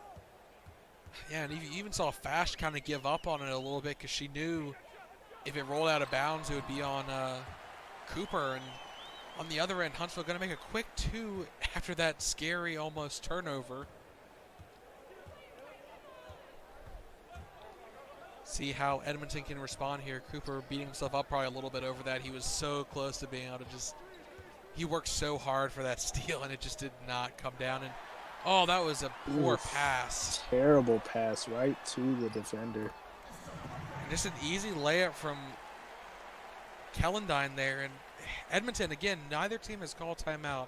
Yeah, and you even saw Fash kind of give up on it a little bit because she knew if it rolled out of bounds, it would be on Cooper. And on the other end, Huntsville going to make a quick two after that scary almost turnover. See how Edmonton can respond here. Cooper beating himself up probably a little bit over that. He was so close to being able to just... He worked so hard for that steal, and it just did not come down. And that was a poor pass. Terrible pass right to the defender. And just an easy layup from Kellendine there. And Edmonton, again, neither team has called timeout.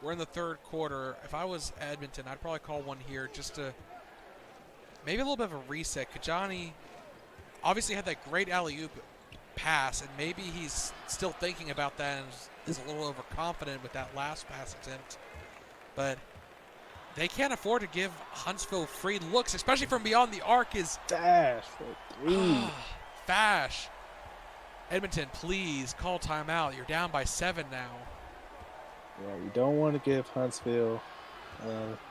We're in the third quarter. If I was Edmonton, I'd probably call one here just to maybe a little bit of a reset. Kajani obviously had that great alley-oop pass, and maybe he's still thinking about that and is a little overconfident with that last pass attempt. But they can't afford to give Huntsville free looks, especially from beyond the arc. Is Fash for three. Fash. Edmonton, please call timeout. You're down by 7 now. Yeah, you don't want to give Huntsville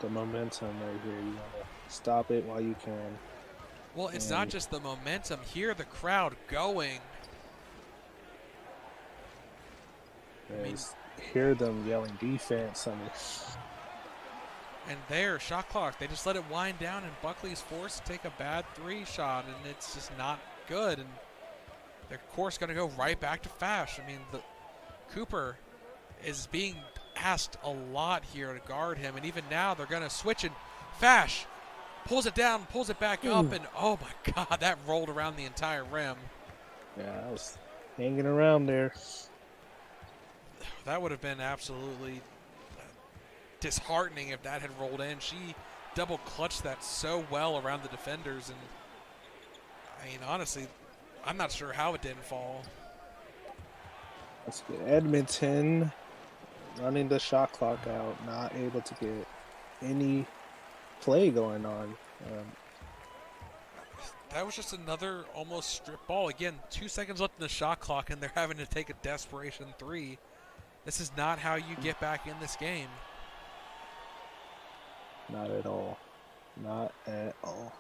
the momentum right here. You want to stop it while you can. Well, it's not just the momentum. Hear the crowd going. I mean, hear them yelling defense. I mean, and there, shot clock. They just let it wind down, and Buckley's forced to take a bad three shot, and it's just not good. And they're, of course, going to go right back to Fash. I mean, Cooper is being asked a lot here to guard him, and even now they're going to switch. And Fash pulls it down, pulls it back up, and oh my God, that rolled around the entire rim. Yeah, I was hanging around there. That would have been absolutely disheartening if that had rolled in. She double clutched that so well around the defenders, and I mean, honestly, I'm not sure how it didn't fall. That's good. Edmonton running the shot clock out, not able to get any play going on. That was just another almost strip ball. Again, 2 seconds left in the shot clock, and they're having to take a desperation three. This is not how you get back in this game. Not at all. Not at all.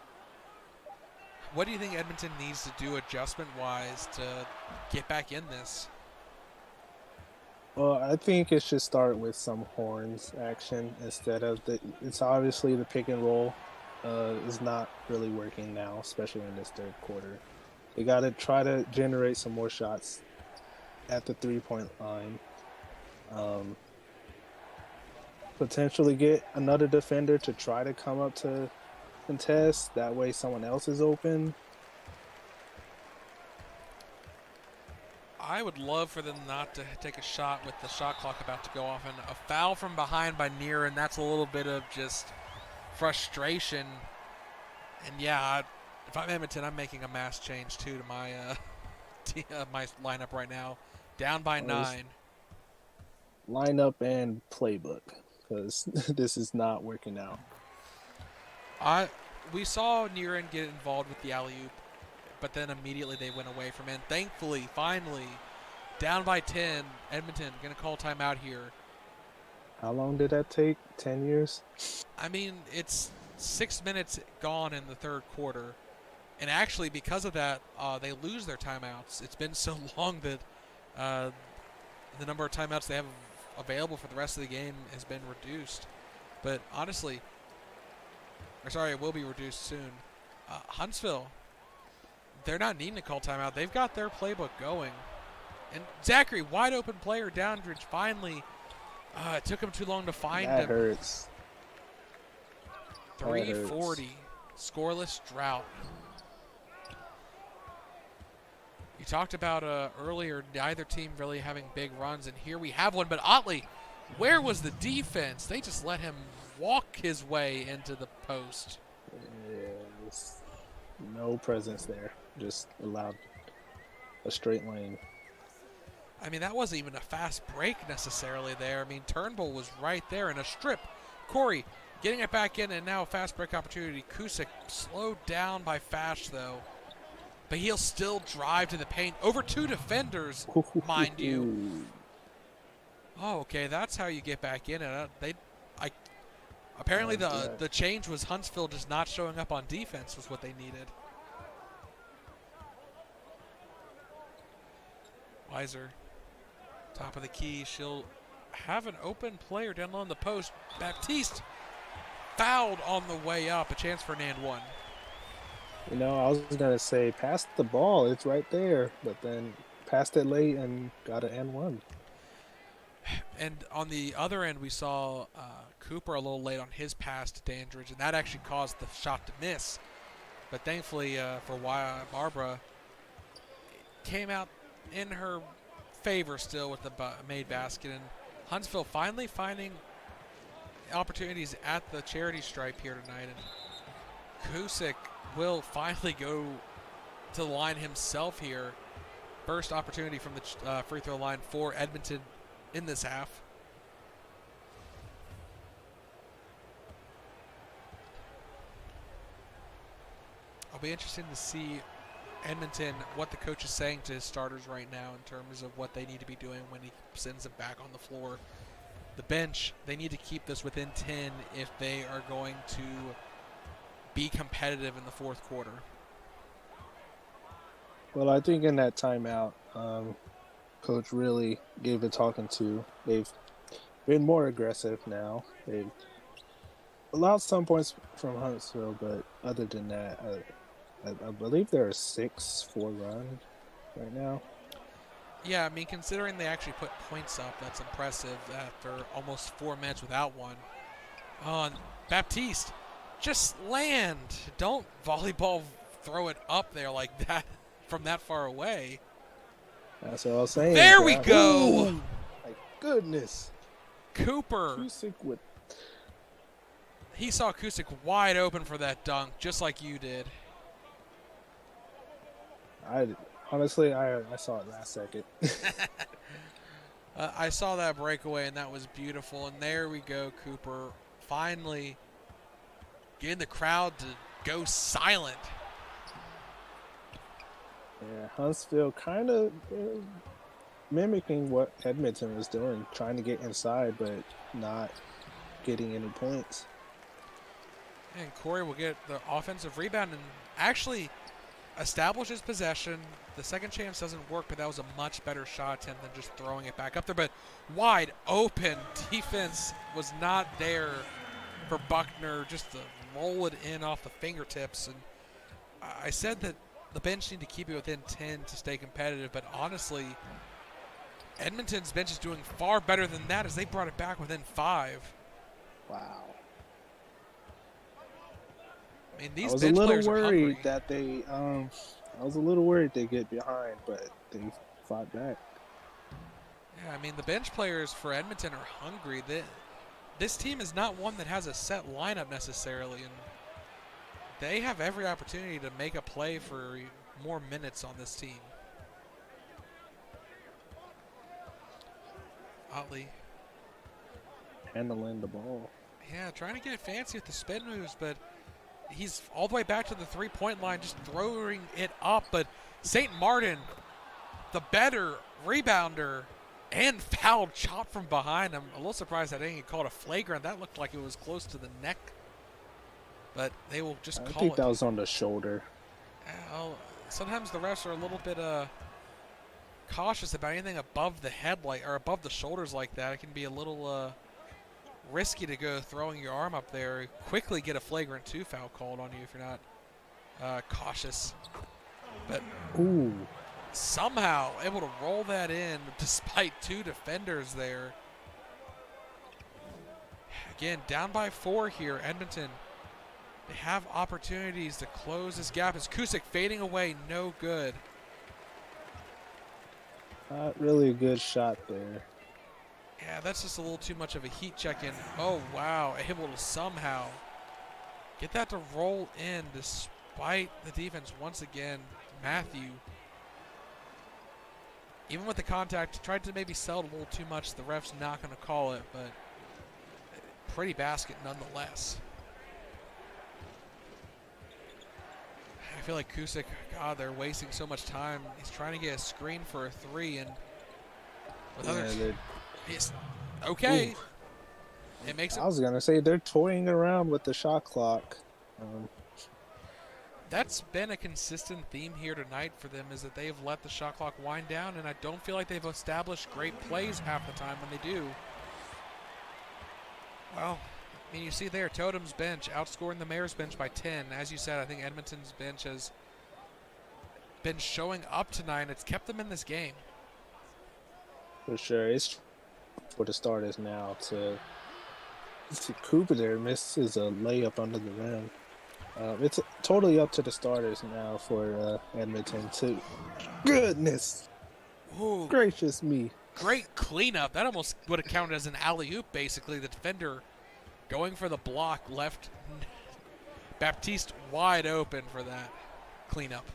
What do you think Edmonton needs to do adjustment-wise to get back in this? Well, I think it should start with some horns action instead of it's obviously the pick and roll is not really working now, especially in this third quarter. They got to try to generate some more shots at the 3-point line. Potentially get another defender to try to come up to contest. That way someone else is open. I would love for them not to take a shot with the shot clock about to go off, and a foul from behind by Neer, and that's a little bit of just frustration. And yeah, if I'm Edmonton, I'm making a mass change too to my my lineup right now. Down by 9. Lineup and playbook, because this is not working out. We saw Niren get involved with the alley-oop, but then immediately they went away from it. And thankfully, finally, down by 10, Edmonton going to call timeout here. How long did that take? 10 years? I mean, it's 6 minutes gone in the third quarter. And actually, because of that, they lose their timeouts. It's been so long that the number of timeouts they have available for the rest of the game has been reduced. But honestly, it will be reduced soon. Huntsville, they're not needing to call timeout. They've got their playbook going. And Zachary, wide open player, Downridge, finally. It took him too long to find him. That hurts. 340, scoreless drought. You talked about earlier neither team really having big runs, and here we have one. But Otley, where was the defense? They just let him walk his way into the post. Yes. No presence there. Just allowed a straight lane. I mean, that wasn't even a fast break necessarily there. I mean, Turnbull was right there in a strip. Corey getting it back in, and now a fast break opportunity. Kusick slowed down by Fash, though. But he'll still drive to the paint. Over 2 defenders, mind you. Oh, okay, that's how you get back in. And apparently the change was Huntsville just not showing up on defense was what they needed. Weiser, top of the key. She'll have an open player down low in the post. Baptiste fouled on the way up. A chance for an and one. You know, I was going to say, pass the ball. It's right there. But then passed it late and got an and one. And on the other end, we saw Cooper a little late on his pass to Dandridge, and that actually caused the shot to miss. But thankfully for Barbara, it came out in her favor still with the made basket. And Huntsville finally finding opportunities at the charity stripe here tonight. And Kusick will finally go to the line himself here. First opportunity from the free throw line for Edmonton in this half. I'll be interested to see Edmonton, what the coach is saying to his starters right now in terms of what they need to be doing when he sends them back on the floor. The bench, they need to keep this within 10 if they are going to be competitive in the fourth quarter. Well, I think in that timeout, Coach really gave a talking to. They've been more aggressive now. They've allowed some points from Huntsville, but other than that, I believe they're a 6-4 run right now. Yeah, I mean, considering they actually put points up, that's impressive after almost 4 minutes without one. And Baptiste Just land. Don't volleyball throw it up there like that from that far away. That's what I was saying. There we go. Ooh, my goodness. Cooper. Cusick with. He saw Kusick wide open for that dunk, just like you did. Honestly, I saw it last second. I saw that breakaway, and that was beautiful. And there we go, Cooper. Finally getting the crowd to go silent. Yeah, Huntsville kind of mimicking what Edmonton was doing, trying to get inside, but not getting any points. And Corey will get the offensive rebound and actually establishes possession. The second chance doesn't work, but that was a much better shot attempt than just throwing it back up there. But wide open defense was not there for Buckner just to roll it in off the fingertips. And I said that the bench need to keep it within 10 to stay competitive, but honestly, Edmonton's bench is doing far better than that as they brought it back within 5. Wow. I mean, these I was a bench little players are hungry. worried that they. I was a little worried they get behind, but they fought back. Yeah, I mean, the bench players for Edmonton are hungry. This team is not one that has a set lineup necessarily, and they have every opportunity to make a play for more minutes on this team. Otley. Handling the ball. Yeah, trying to get fancy with the spin moves, but he's all the way back to the three-point line, just throwing it up. But St. Martin, the better rebounder, and fouled shot from behind. I'm a little surprised I didn't get called a flagrant. That looked like it was close to the neck. But they will just call it. I think that was on the shoulder. Well, sometimes the refs are a little bit cautious about anything above the head or above the shoulders like that. It can be a little risky to go throwing your arm up there. Quickly get a flagrant 2 foul called on you if you're not cautious. But ooh, somehow able to roll that in despite 2 defenders there. Again, down by 4 here, Edmonton. They have opportunities to close this gap. As Kusick fading away, no good. not really a good shot there. Yeah, that's just a little too much of a heat check-in. Oh, wow. Able to somehow get that to roll in despite the defense once again. Matthew, even with the contact, tried to maybe sell it a little too much. The ref's not going to call it, but pretty basket nonetheless. I feel like Kusick, God, they're wasting so much time. He's trying to get a screen for a 3, and with he's okay. Ooh. It makes it. I was gonna say they're toying around with the shot clock. That's been a consistent theme here tonight for them, is that they've let the shot clock wind down, and I don't feel like they've established great plays half the time when they do. Well, I mean, you see there, Totem's bench outscoring the Mayor's bench by 10. As you said, I think Edmonton's bench has been showing up tonight, and it's kept them in this game. For sure, it's for the starters now to Cooper there misses a layup under the rim. It's totally up to the starters now for Edmonton too. Goodness Ooh, gracious me. great cleanup. That almost would have counted as an alley-oop, basically. The defender going for the block left Baptiste wide open for that cleanup.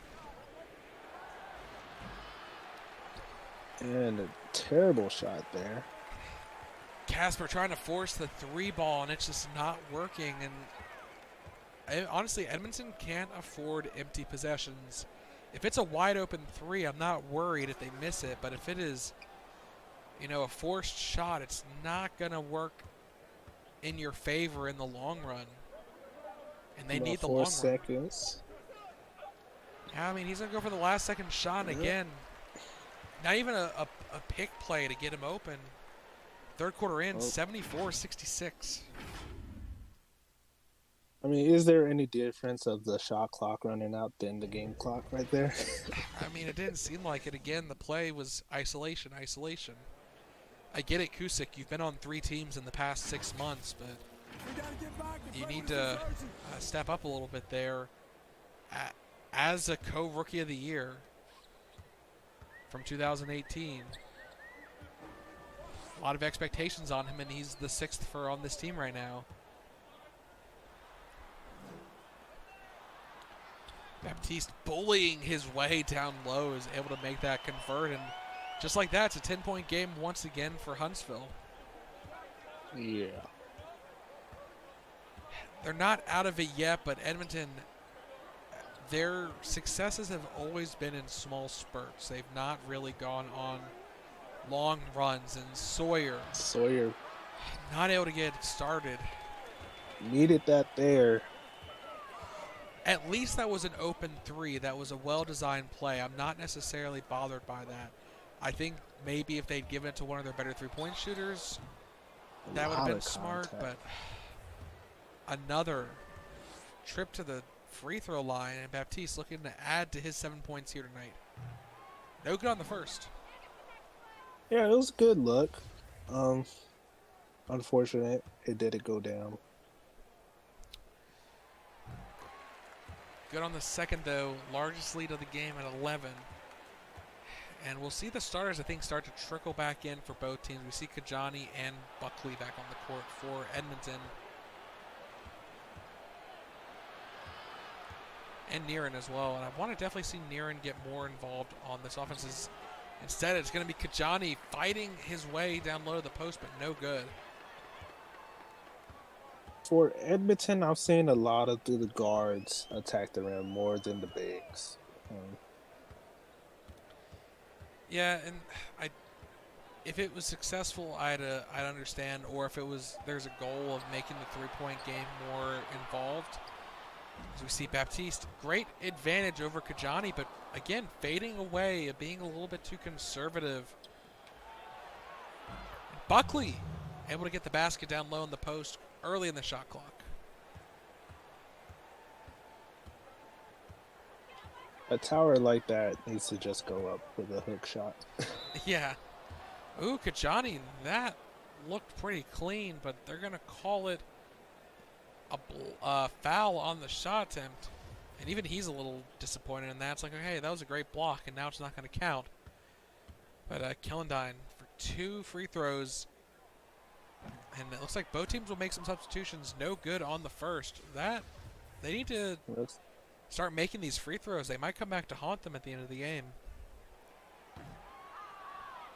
And a terrible shot there. Casper trying to force the 3 ball, and it's just not working. And honestly, Edmonton can't afford empty possessions. If it's a wide open 3, I'm not worried if they miss it. But if it is, a forced shot, it's not going to work in your favor in the long run. And they need the long 4 run. seconds. Yeah, I mean, he's going to go for the last second shot. And again, not even a pick play to get him open. Third quarter in, 74-66. I mean, is there any difference of the shot clock running out than the game clock right there? I mean, it didn't seem like it. Again, the play was isolation. I get it, Kusick. You've been on 3 teams in the past 6 months, but You need to step up a little bit there. As a co-rookie of the year from 2018, a lot of expectations on him, and he's the 6th on this team right now. Baptiste bullying his way down low is able to make that convert, and just like that, it's a 10-point game once again for Huntsville. Yeah. They're not out of it yet, but Edmonton, their successes have always been in small spurts. They've not really gone on long runs, and Sawyer not able to get started. Needed that there. At least that was an open three. That was a well-designed play. I'm not necessarily bothered by that. I think maybe if they'd given it to one of their better three-point shooters, that would have been smart, but another trip to the free throw line, and Baptiste looking to add to his 7 points here tonight. No good on the first. Yeah, it was a good look. Unfortunate it didn't go down. Good on the second, though. Largest lead of the game at 11. And we'll see the starters, I think, start to trickle back in for both teams. We see Kajani and Buckley back on the court for Edmonton. And Niren as well. And I want to definitely see Niren get more involved on this offense. Instead, it's going to be Kajani fighting his way down low to the post, but no good. For Edmonton, I've seen a lot of the guards attack the rim more than the bigs. Yeah, and if it was successful, I'd understand. Or if there's a goal of making the three-point game more involved. As we see Baptiste, great advantage over Kajani, but again, fading away, being a little bit too conservative. Buckley able to get the basket down low in the post early in the shot clock. A tower like that needs to just go up with a hook shot. Yeah. Ooh, Kajani, that looked pretty clean, but they're going to call it a foul on the shot attempt. And even he's a little disappointed in that. It's like, okay, that was a great block, and now it's not going to count. But Kellendine for 2 free throws. And it looks like both teams will make some substitutions. No good on the first. They need to start making these free throws. They might come back to haunt them at the end of the game.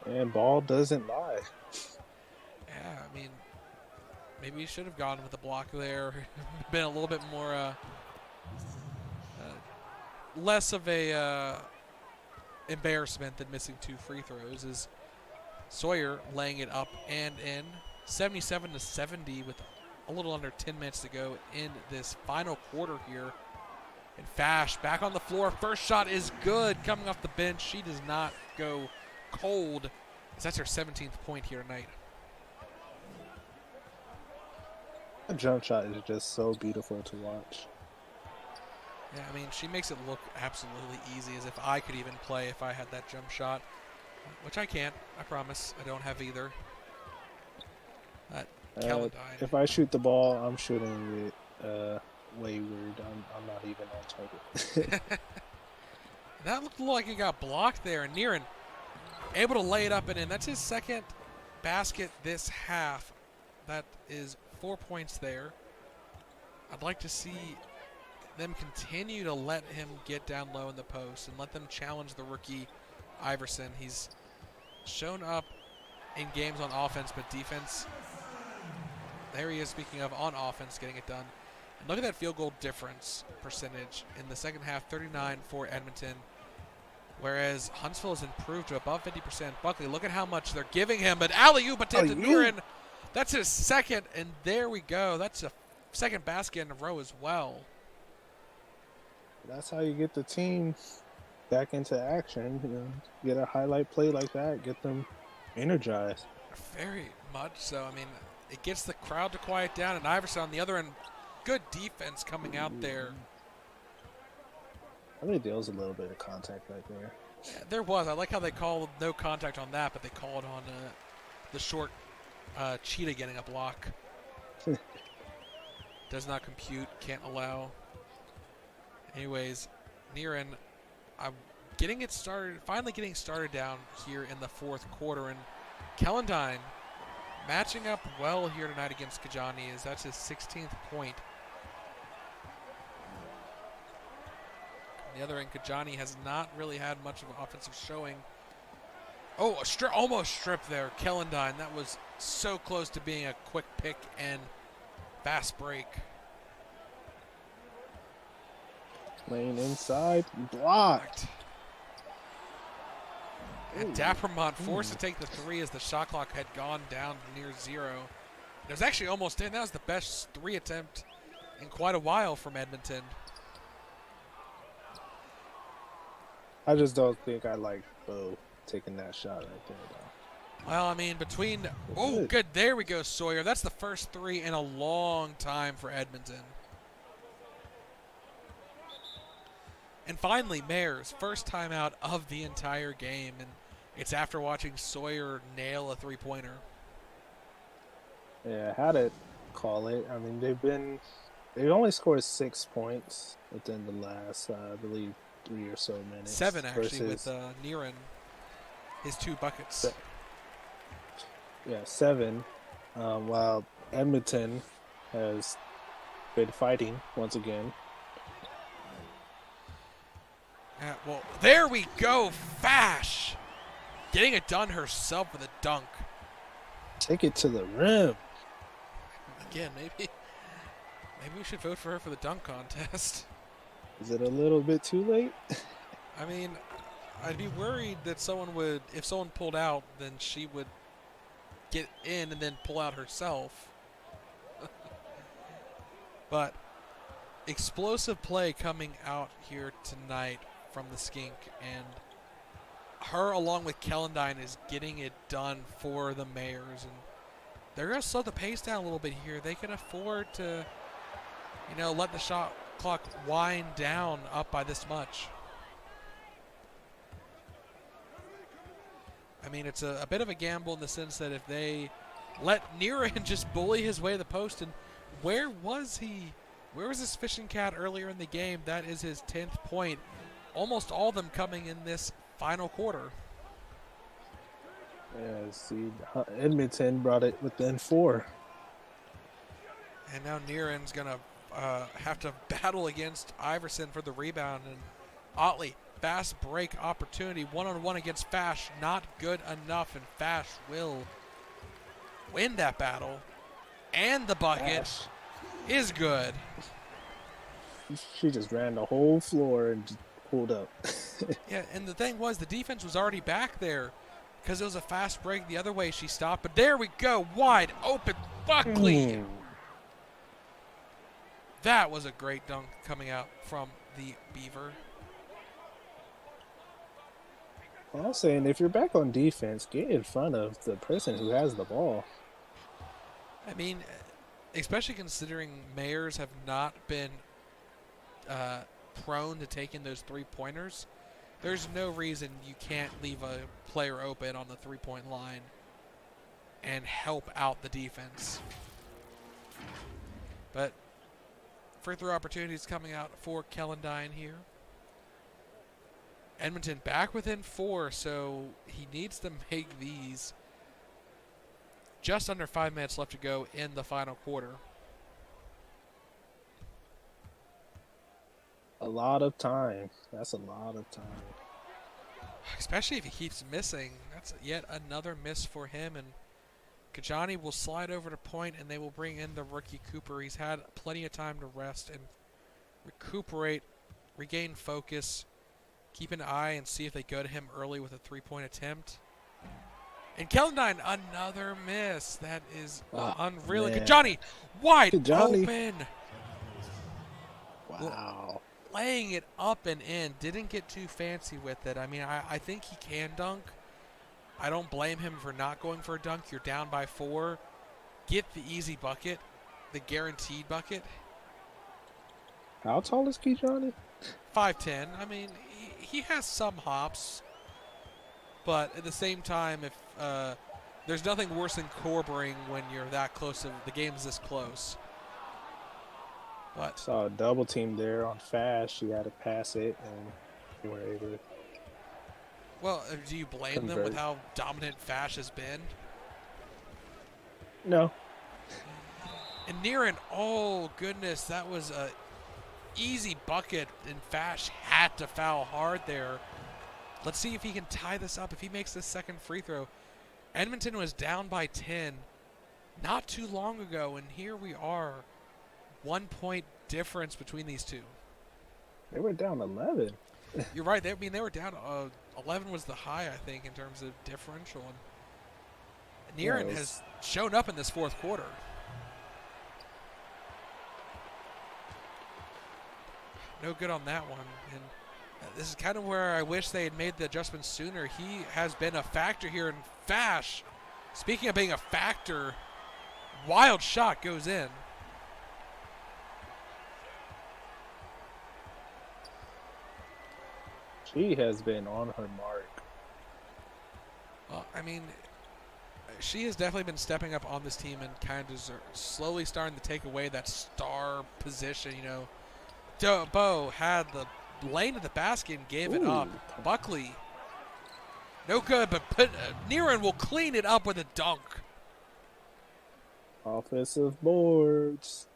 And ball doesn't lie. Yeah, I mean, maybe you should have gone with the block there. Been a little bit more, less of a embarrassment than missing 2 free throws. Is Sawyer laying it up and in. 77-70 with a little under 10 minutes to go in this final quarter here. And Fash back on the floor. First shot is good coming off the bench. She does not go cold, as that's her 17th point here tonight. That jump shot is just so beautiful to watch. Yeah, I mean, she makes it look absolutely easy, as if I could even play if I had that jump shot, which I can't. I promise. I don't have either. Kellendine. If I shoot the ball, I'm shooting it wayward. I'm not even on target. That looked like it got blocked there, and Niren able to lay it up and in. That's his second basket this half. That is 4 points there. I'd like to see them continue to let him get down low in the post and let them challenge the rookie Iverson. He's shown up in games on offense, but defense, there he is, speaking of, on offense, getting it done. And look at that field goal difference percentage in the second half, 39 for Edmonton, whereas Huntsville has improved to above 50%. Buckley, look at how much they're giving him, but alley-oop attempt to Niren. That's his second, and there we go. That's a second basket in a row as well. That's how you get the team back into action. You know, get a highlight play like that, get them energized. Very much so. I mean, it gets the crowd to quiet down, and Iverson on the other end, good defense coming out there. I think there was a little bit of contact right there. Yeah, there was. I like how they called no contact on that, but they called on the short cheetah getting a block. Does not compute. Can't allow. Anyways, Niren, I'm getting it started. Finally getting started down here in the fourth quarter, and Kellendine matching up well here tonight against Kajani, as that's his 16th point. On the other end, Kajani has not really had much of an offensive showing. Oh, almost stripped there. Kellendine, that was so close to being a quick pick and fast break. Lane inside, blocked. And Dappermont forced to take the three as the shot clock had gone down near zero. It was actually almost in. That was the best three attempt in quite a while from Edmonton. I just don't think I like Bo taking that shot right there, though. Well, I mean, between... Oh, good. There we go, Sawyer. That's the first three in a long time for Edmonton. And finally, Mayor's first time out of the entire game, and it's after watching Sawyer nail a three-pointer. Yeah, how to call it. I mean, they've only scored 6 points within the last, I believe, 3 or so minutes. 7, actually, with Niren, his 2 buckets. Yeah, 7. While Edmonton has been fighting once again. Well, there we go. Fash getting it done herself with a dunk. Take it to the rim. Again, maybe we should vote for her for the dunk contest. Is it a little bit too late? I mean, I'd be worried that if someone pulled out, then she would get in and then pull out herself. But explosive play coming out here tonight from the Skink, and her along with Kellendine is getting it done for the Mayors, and they're going to slow the pace down a little bit here. They can afford to, let the shot clock wind down up by this much. I mean, it's a bit of a gamble in the sense that if they let Niren just bully his way to the post, and where was he? Where was this fishing cat earlier in the game? That is his 10th point. Almost all of them coming in this final quarter. Yeah, see, Edmonton brought it within 4. And now Niren's going to have to battle against Iverson for the rebound. And Otley, fast break opportunity. One-on-one against Fash. Not good enough, and Fash will win that battle. And the bucket is good. She just ran the whole floor and just pulled up. Yeah, and the thing was, the defense was already back there because it was a fast break the other way. She stopped, but there we go, wide open, Buckley. That was a great dunk coming out from the Beaver. Well, I'm saying if you're back on defense, get in front of the person who has the ball. I mean, especially considering Mayors have not been prone to taking those three-pointers, there's no reason you can't leave a player open on the three-point line and help out the defense. But free throw opportunities coming out for Kellendine here. Edmonton back within 4, so he needs to make these. Just under 5 minutes left to go in the final quarter. A lot of time. That's a lot of time. Especially if he keeps missing. That's yet another miss for him. And Kajani will slide over to point, and they will bring in the rookie Cooper. He's had plenty of time to rest and recuperate, regain focus, keep an eye and see if they go to him early with a three-point attempt. And Kellendine, another miss. That is unreal. Kajani, wide open. Wow. Laying it up and in. Didn't get too fancy with it. I mean, I think he can dunk. I don't blame him for not going for a dunk. You're down by 4. Get the easy bucket, the guaranteed bucket. How tall is Kajani? 5'10". I mean, he has some hops. But at the same time, if there's nothing worse than corbering when you're that close. The game's this close. But Saw a double team there on Fast. She had to pass it, and they were able to well, do you blame them with convert. how dominant Fash has been? No, And Niren, oh goodness, that was a easy bucket, and Fash had to foul hard there. Let's see if he can tie this up. If he makes this second free throw, Edmonton was down by 10 not too long ago, and here we are, 1 point difference between these two. they were down 11. You're right. They were down. 11 was the high, I think, in terms of differential. And Yeah, Niren has shown up in this fourth quarter. No good on that one. And this is kind of where I wish they had made the adjustment sooner. He has been a factor here in Fash. Speaking of being a factor, wild shot goes in. She has been on her mark. Well, I mean, she has definitely been stepping up on this team and kind of slowly starting to take away that star position. You know, Bo had the lane to the basket and gave it up. Buckley, no good, but Niren will clean it up with a dunk. Offensive boards.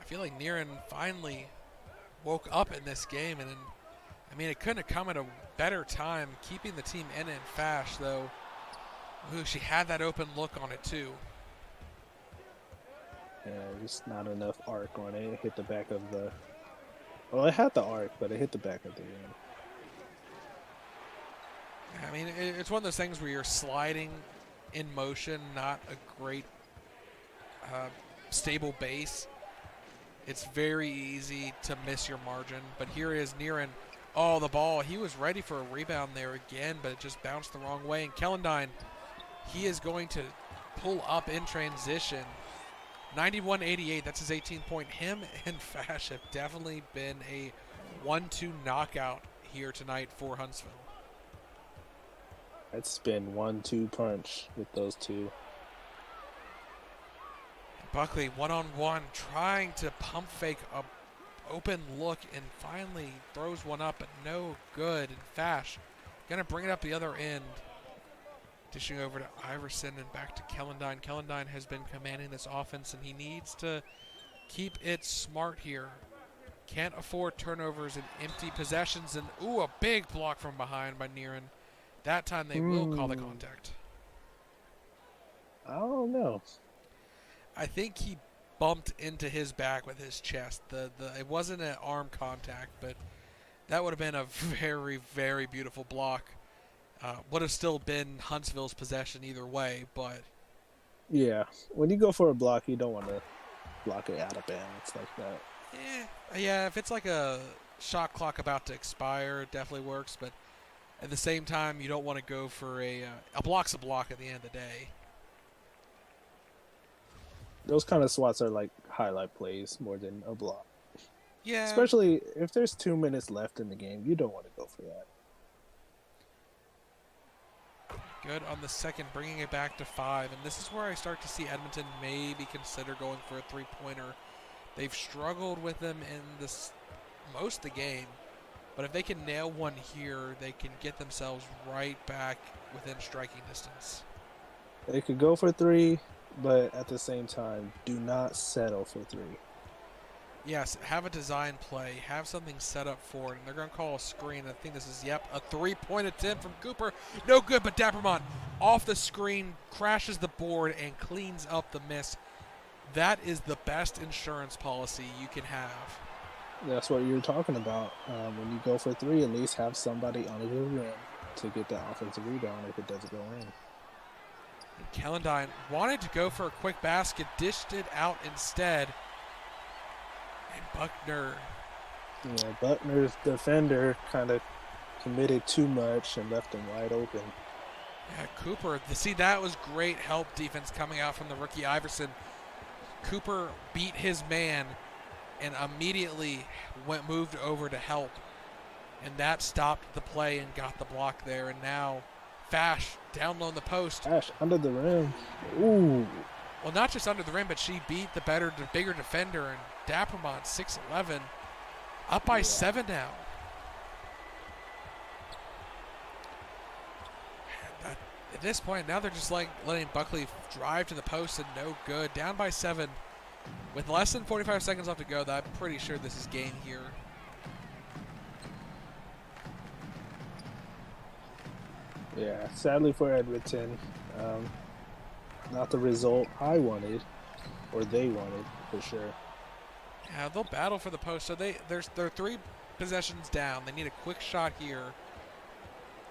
I feel like Niren finally woke up in this game, and I mean, it couldn't have come at a better time, keeping the team in and Fash, though. Ooh, she had that open look on it, too. Yeah, just not enough arc on it. It hit the back of the... Well, it had the arc, but it hit the back of the rim. I mean, it's one of those things where you're sliding in motion, not a great stable base. It's very easy to miss your margin, but here is Niren. Oh, the ball. He was ready for a rebound there again, but it just bounced the wrong way. And Kellendine, he is going to pull up in transition. 91-88, that's his 18-point. Him and Fash have definitely been a 1-2 knockout here tonight for Huntsville. It's been 1-2 punch with those two. Buckley one-on-one trying to pump fake a open look and finally throws one up, but no good. And Fash gonna bring it up the other end. Dishing over to Iverson and back to Kellendine. Kellendine has been commanding this offense, and he needs to keep it smart here. Can't afford turnovers and empty possessions. And ooh, a big block from behind by Niren. That time they will call the contact. I don't know. I think he bumped into his back with his chest. It wasn't an arm contact, but that would have been a very, very beautiful block. Would have still been Huntsville's possession either way, but... Yeah, when you go for a block, you don't want to block it out of bounds like that. Yeah, if it's like a shot clock about to expire, it definitely works, but at the same time, you don't want to go for a block's a block at the end of the day. Those kind of swats are like highlight plays more than a block. Yeah. Especially if there's 2 minutes left in the game, you don't want to go for that. Good on the second, bringing it back to 5. And this is where I start to see Edmonton maybe consider going for a three-pointer. They've struggled with them in this most of the game. But if they can nail one here, they can get themselves right back within striking distance. They could go for 3, but at the same time, do not settle for 3. Yes, have a design play. Have something set up for it. And they're going to call a screen. I think this is, a three-point attempt from Cooper. No good, but Dappermont off the screen, crashes the board, and cleans up the miss. That is the best insurance policy you can have. That's what you're talking about. When you go for 3, at least have somebody under the rim to get that offensive rebound if it doesn't go in. And Kellendine wanted to go for a quick basket, dished it out instead. And Buckner. Yeah, Buckner's defender kind of committed too much and left him wide open. Yeah, Cooper. See, that was great help defense coming out from the rookie Iverson. Cooper beat his man and immediately moved over to help. And that stopped the play and got the block there. And now Fash down low in the post. Fash under the rim. Ooh. Well, not just under the rim, but she beat the bigger defender and Dappermont 6'11", up by Yeah. 7 now. At this point, now they're just like letting Buckley drive to the post and no good. Down by 7 with less than 45 seconds left to go. I'm pretty sure this is game here. Yeah, sadly for Edmonton, not the result I wanted, or they wanted for sure. Yeah, they'll battle for the post. So they're 3 possessions down. They need a quick shot here.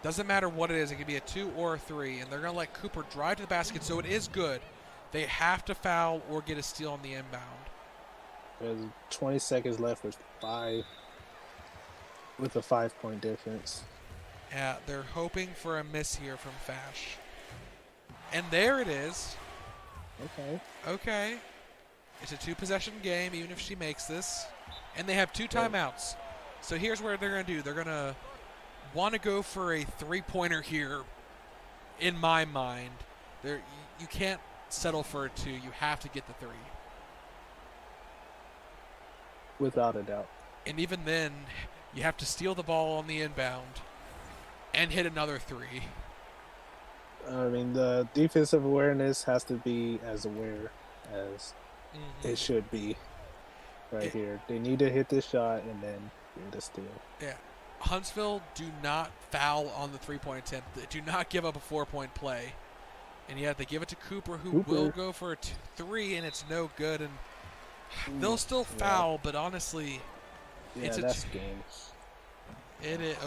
Doesn't matter what it is. It could be a 2 or a 3, and they're going to let Cooper drive to the basket, so it is good. They have to foul or get a steal on the inbound. There's 20 seconds left with a 5-point difference. Yeah, they're hoping for a miss here from Fash. And there it is. Okay. It's a 2-possession game, even if she makes this. And they have 2 timeouts. So here's what they're going to do. They're going to want to go for a 3-pointer here, in my mind. You can't settle for a 2. You have to get the 3. Without a doubt. And even then, you have to steal the ball on the inbound and hit another 3. I mean, the defensive awareness has to be as aware as it should be here. They need to hit this shot and then get a steal. Yeah. Huntsville, do not foul on the 3-point attempt. Do not give up a 4-point play. And yet they give it to Cooper, who will go for a 3, and it's no good. And they'll still foul, but honestly, it's that's games. It is.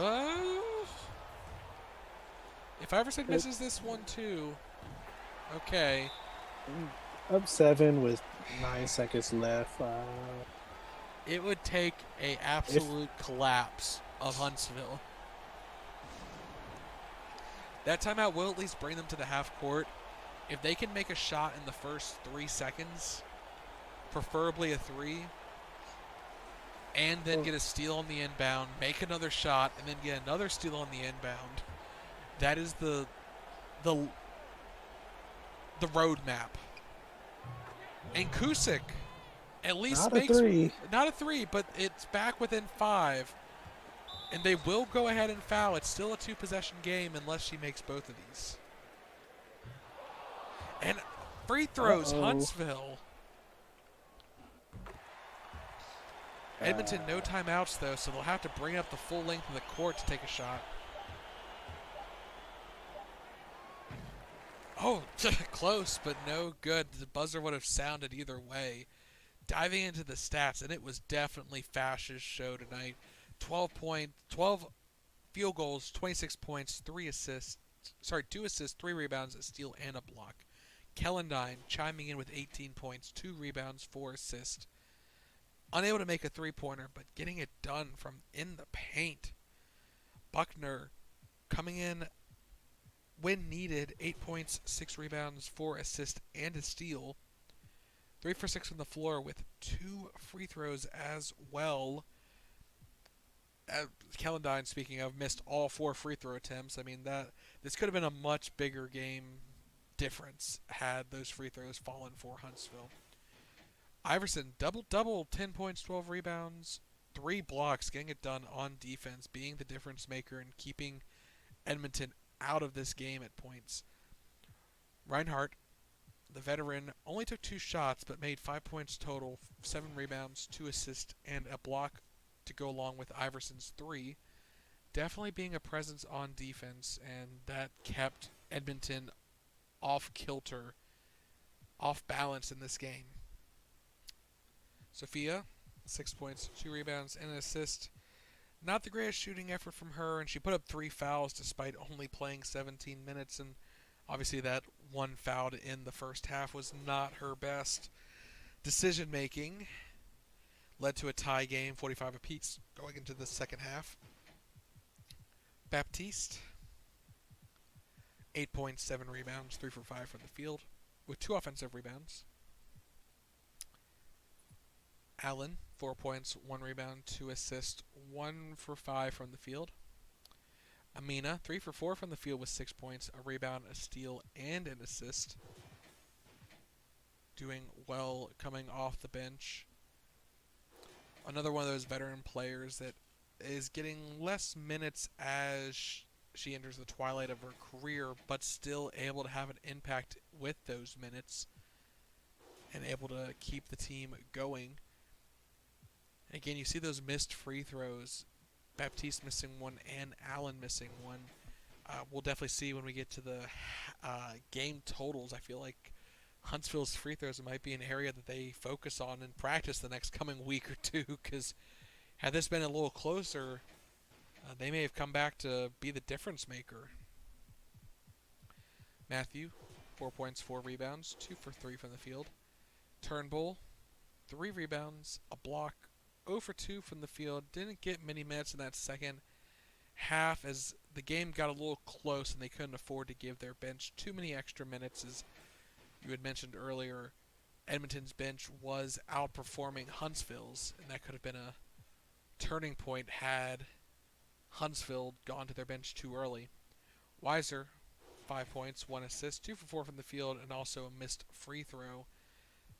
If Iverson misses this one too, okay. Up 7 with 9 seconds left. It would take an absolute collapse of Huntsville. That timeout will at least bring them to the half court. If they can make a shot in the first 3 seconds, preferably a 3, and then get a steal on the inbound, make another shot, and then get another steal on the inbound, that is the roadmap. And Kusick at least makes not a 3, but it's back within 5. And they will go ahead and foul. It's still a 2-possession game unless she makes both of these. And free throws, Huntsville. Edmonton, no timeouts, though, so they'll have to bring up the full length of the court to take a shot. Oh, close, but no good. The buzzer would have sounded either way. Diving into the stats, and it was definitely Fash's show tonight. 12 field goals, 26 points, 2 assists, 3 rebounds, a steal, and a block. Kellendine chiming in with 18 points, 2 rebounds, 4 assists. Unable to make a 3-pointer, but getting it done from in the paint. Buckner coming in when needed, 8 points, 6 rebounds, 4 assists, and a steal. 3 for 6 from the floor with 2 free throws as well. Kellendine, speaking of, missed all 4 free throw attempts. I mean, this could have been a much bigger game difference had those free throws fallen for Huntsville. Iverson, double-double, 10 points, 12 rebounds, 3 blocks, getting it done on defense, being the difference maker and keeping Edmonton out of this game at points. Reinhardt, the veteran, only took 2 shots but made 5 points total, 7 rebounds, 2 assists, and a block to go along with Iverson's 3. Definitely being a presence on defense, and that kept Edmonton off kilter, off balance in this game. Sophia, 6 points, 2 rebounds, and an assist. Not the greatest shooting effort from her, and she put up 3 fouls despite only playing 17 minutes, and obviously that one foul in the first half was not her best decision-making. Led to a tie game, 45 apiece, going into the second half. Baptiste, 8 points, 7 rebounds, 3 for 5 from the field, with 2 offensive rebounds. Allen, 4 points, 1 rebound, 2 assists, 1 for 5 from the field. Amina, 3 for 4 from the field with 6 points, a rebound, a steal, and an assist. doing well coming off the bench. Another one of those veteran players that is getting less minutes as she enters the twilight of her career, but still able to have an impact with those minutes and able to keep the team going. And again, you see those missed free throws. Baptiste missing one and Allen missing one. We'll definitely see when we get to the game totals. I feel like Huntsville's free throws might be an area that they focus on in practice the next coming week or two, because had this been a little closer, they may have come back to be the difference maker. Matthew, 4 points, 4 rebounds, 2 for 3 from the field. Turnbull, 3 rebounds, a block, 0 for 2 from the field. Didn't get many minutes in that second half as the game got a little close and they couldn't afford to give their bench too many extra minutes. As you had mentioned earlier, Edmonton's bench was outperforming Huntsville's, and that could have been a turning point had Huntsville gone to their bench too early. Weiser, 5 points, 1 assist, 2 for 4 from the field, and also a missed free throw.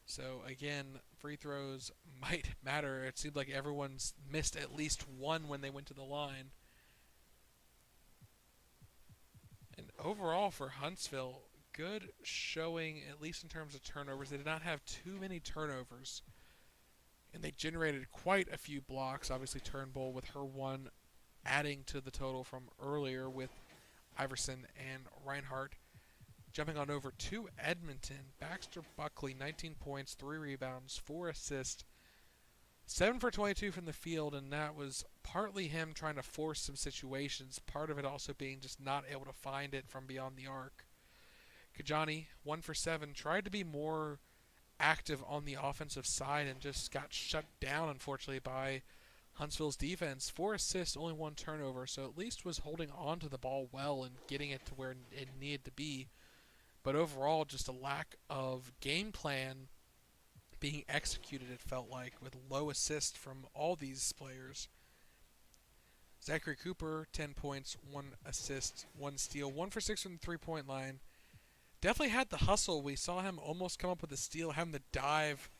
So again, free throws might matter. It seemed like everyone's missed at least one when they went to the line. And overall for Huntsville, good showing, at least in terms of turnovers. They did not have too many turnovers, and they generated quite a few blocks. Obviously, Turnbull with her one adding to the total from earlier with Iverson and Reinhardt. Jumping on over to Edmonton, Baxter Buckley, 19 points, 3 rebounds, 4 assists, 7 for 22 from the field, and that was partly him trying to force some situations, part of it also being just not able to find it from beyond the arc. Kajani, 1 for 7, tried to be more active on the offensive side and just got shut down, unfortunately, by Huntsville's defense. 4 assists, only 1 turnover, so at least was holding on to the ball well and getting it to where it needed to be. But overall, just a lack of game plan being executed, it felt like, with low assists from all these players. Zachary Cooper, 10 points, 1 assist, 1 steal, 1 for 6 from the three-point line. Definitely had the hustle. We saw him almost come up with a steal, having to dive.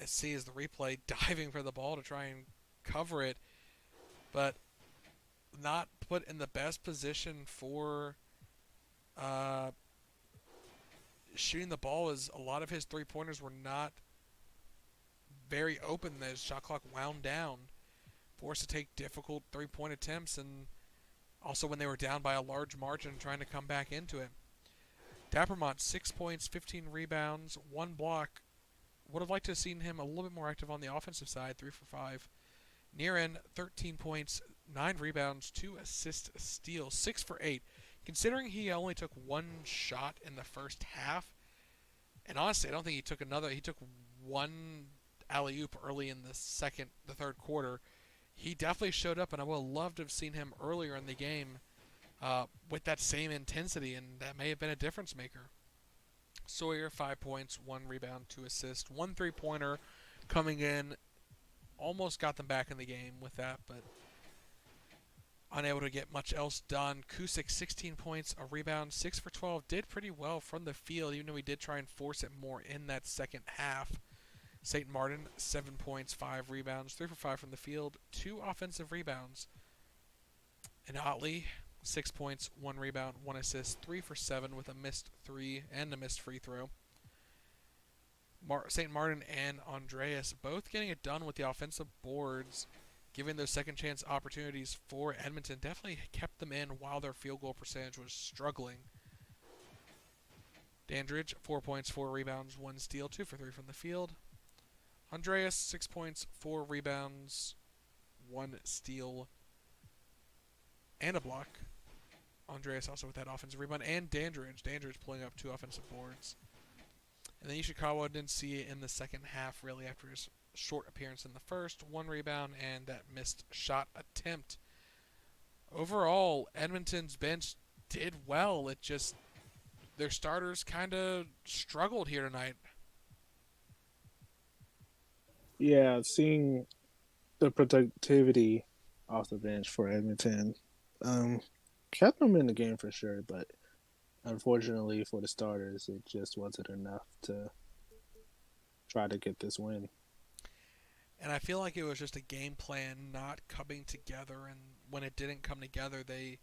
See as the replay, diving for the ball to try and cover it, but not put in the best position for shooting the ball, as a lot of his three-pointers were not very open as shot clock wound down. Forced to take difficult three-point attempts, and also when they were down by a large margin trying to come back into it. Dappermont, 6 points, 15 rebounds, 1 block. Would have liked to have seen him a little bit more active on the offensive side, 3 for 5. Niren, 13 points, 9 rebounds, 2 assists, a steal, 6 for 8. Considering he only took 1 shot in the first half, and honestly, I don't think he took another. He took 1 alley-oop early in the third quarter. He definitely showed up, and I would have loved to have seen him earlier in the game with that same intensity, and that may have been a difference maker. Sawyer, 5 points, 1 rebound, 2 assists, 1 3-pointer coming in. Almost got them back in the game with that, but unable to get much else done. Kusick, 16 points, a rebound, 6 for 12. Did pretty well from the field, even though he did try and force it more in that second half. St. Martin, 7 points, 5 rebounds, 3 for 5 from the field, 2 offensive rebounds. And Otley, 6 points, 1 rebound, 1 assist, 3 for 7 with a missed 3 and a missed free throw. St. Martin and Andreas both getting it done with the offensive boards, giving those second chance opportunities for Edmonton. Definitely kept them in while their field goal percentage was struggling. Dandridge, 4 points, 4 rebounds, 1 steal, 2 for 3 from the field. Andreas, 6 points, 4 rebounds, 1 steal, and a block. Andreas also with that offensive rebound. And Dandridge pulling up 2 offensive boards. And then Ishikawa didn't see it in the second half, really, after his short appearance in the first. 1 rebound and that missed shot attempt. Overall, Edmonton's bench did well. It just, their starters kind of struggled here tonight. Yeah, seeing the productivity off the bench for Edmonton kept them in the game for sure, but unfortunately for the starters, it just wasn't enough to try to get this win. And I feel like it was just a game plan not coming together, and when it didn't come together, they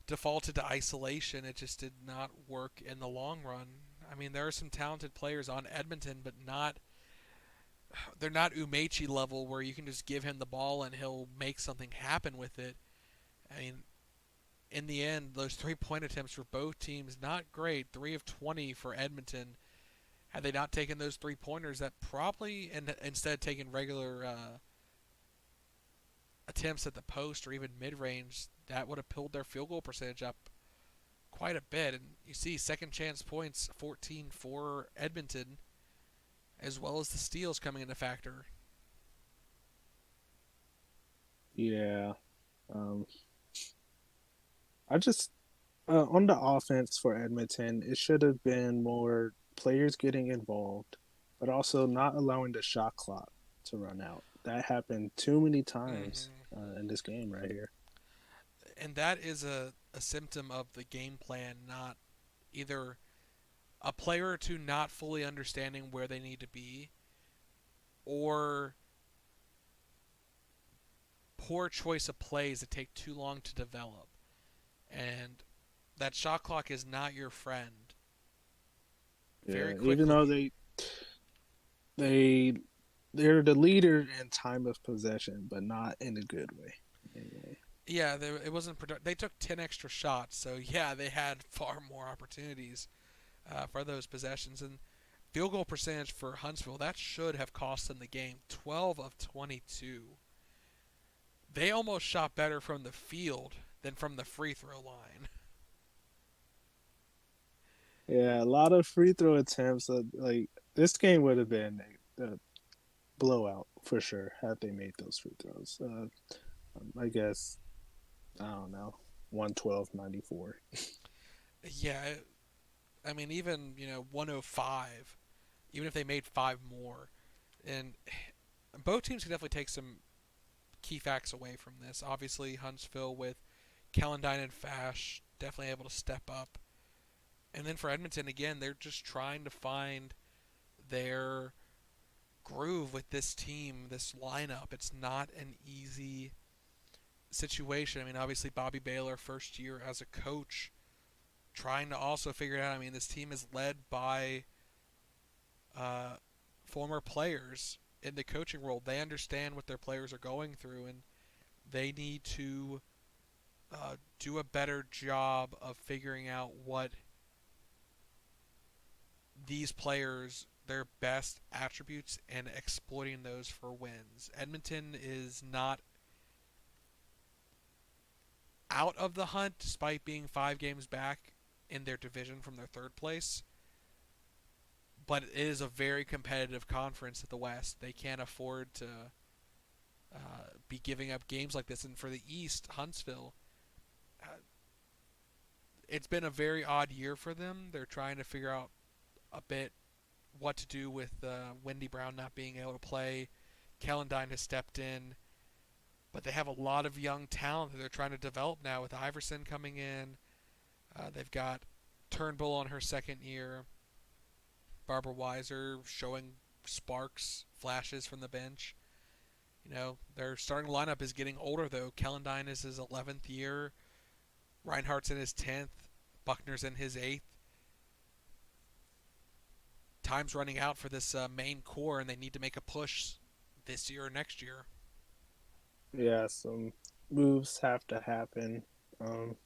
defaulted to isolation. It just did not work in the long run. I mean, there are some talented players on Edmonton, but not they're not Umechi level where you can just give him the ball and he'll make something happen with it. I mean, in the end, those 3 point attempts for both teams not great. 3 of 20 for Edmonton. Had they not taken those 3 pointers, that probably and instead taken regular attempts at the post or even mid range, that would have pulled their field goal percentage up quite a bit. And you see second chance points 14 for Edmonton, as well as the steals coming into factor. Yeah. Um, I just on the offense for Edmonton, it should have been more players getting involved, but also not allowing the shot clock to run out. That happened too many times Mm-hmm. in this game right here. And that is a symptom of the game plan, not either a player or two not fully understanding where they need to be, or poor choice of plays that take too long to develop. And that shot clock is not your friend. Very Yeah, even though quickly. they they're the leader in time of possession, but not in a good way. Anyway. Yeah, it wasn't productive. They took 10 extra shots, so yeah, they had far more opportunities for those possessions. And field goal percentage for Huntsville, that should have cost them the game. 12 of 22. They almost shot better from the field than from the free throw line. Yeah, a lot of free throw attempts. Like this game would have been a blowout for sure had they made those free throws. I guess I don't know, 112-94. Yeah, I mean, even, 105, even if they made five more. And both teams can definitely take some key facts away from this. Obviously, Huntsville with Calendine and Fash definitely able to step up. And then for Edmonton, again, they're just trying to find their groove with this team, this lineup. It's not an easy situation. I mean, obviously, Bobby Baylor, first year as a coach, trying to also figure it out. I mean, this team is led by uh, former players in the coaching role. They understand what their players are going through, and they need to do a better job of figuring out what these players their best attributes and exploiting those for wins. Edmonton is not out of the hunt despite being 5 games back in their division from their third place, but it is a very competitive conference at the West. They can't afford to be giving up games like this. And for the East, Huntsville, uh, it's been a very odd year for them. They're trying to figure out a bit what to do with Wendy Brown not being able to play. Calendine has stepped in, but they have a lot of young talent that they're trying to develop now with Iverson coming in. They've got Turnbull on her second year. Barbara Weiser showing sparks, flashes from the bench. Their starting lineup is getting older though. Calendine is his 11th year. Reinhardt's in his 10th. Buckner's in his 8th. Time's running out for this main core, and they need to make a push this year or next year. Yeah, some moves have to happen, um,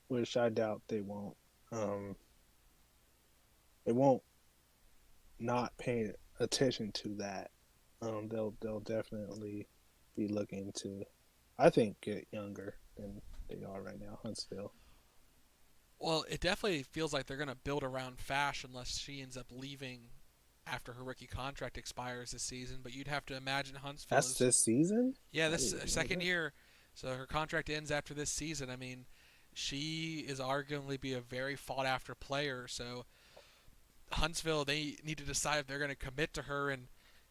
which I doubt they won't. Um, they won't not pay attention to that. They'll definitely be looking to, I think, get younger than they are right now. Huntsville. Well, it definitely feels like they're going to build around Fash unless she ends up leaving after her rookie contract expires this season. But you'd have to imagine Huntsville That's is, this season. yeah, I this didn't know second that. year. So her contract ends after this season. I mean, she is arguably be a very fought after player. So Huntsville, they need to decide if they're going to commit to her and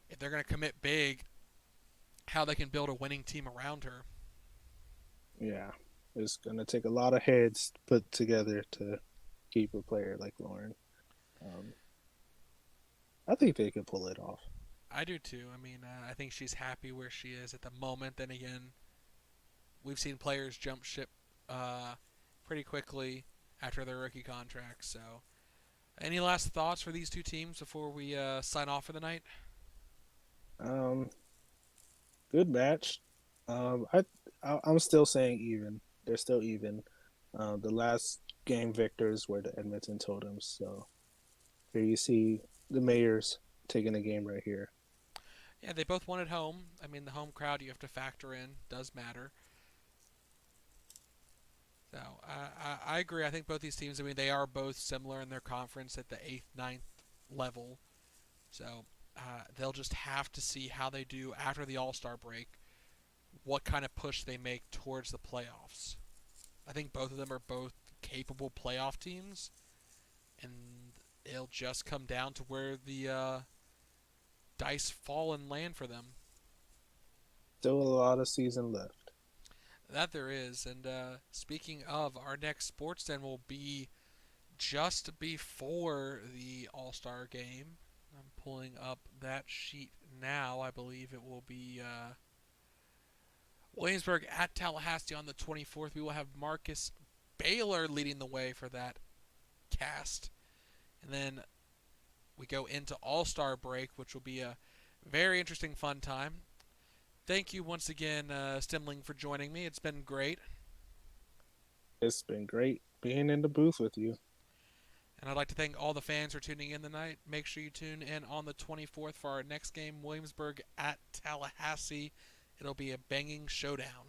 if they're going to commit big, how they can build a winning team around her. Yeah, it's gonna take a lot of heads put together to keep a player like Lauren. Um, I think they could pull it off. I do too. I mean, I think she's happy where she is at the moment. Then again, we've seen players jump ship uh, pretty quickly after their rookie contracts. So, any last thoughts for these two teams before we sign off for the night? Um, Good match. I'm still saying even. They're still even. The last game victors were the Edmonton Totems. So here you see the Mayors taking a game right here. Yeah, they both won at home. I mean, the home crowd you have to factor in does matter. So I agree. I think both these teams. I mean, they are both similar in their conference at the eighth, ninth level. So they'll just have to see how they do after the All Star break. What kind of push they make towards the playoffs. I think both of them are both capable playoff teams, and it'll just come down to where the dice fall and land for them. Still a lot of season left. That there is. And speaking of, our next sports den will be just before the All Star game. I'm pulling up that sheet now. I believe it will be Williamsburg at Tallahassee on the 24th. We will have Marcus Baylor leading the way for that cast. And then we go into All Star break, which will be a very interesting, fun time. Thank you once again, Stimling, for joining me. It's been great. It's been great being in the booth with you. And I'd like to thank all the fans for tuning in tonight. Make sure you tune in on the 24th for our next game, Williamsburg at Tallahassee. It'll be a banging showdown.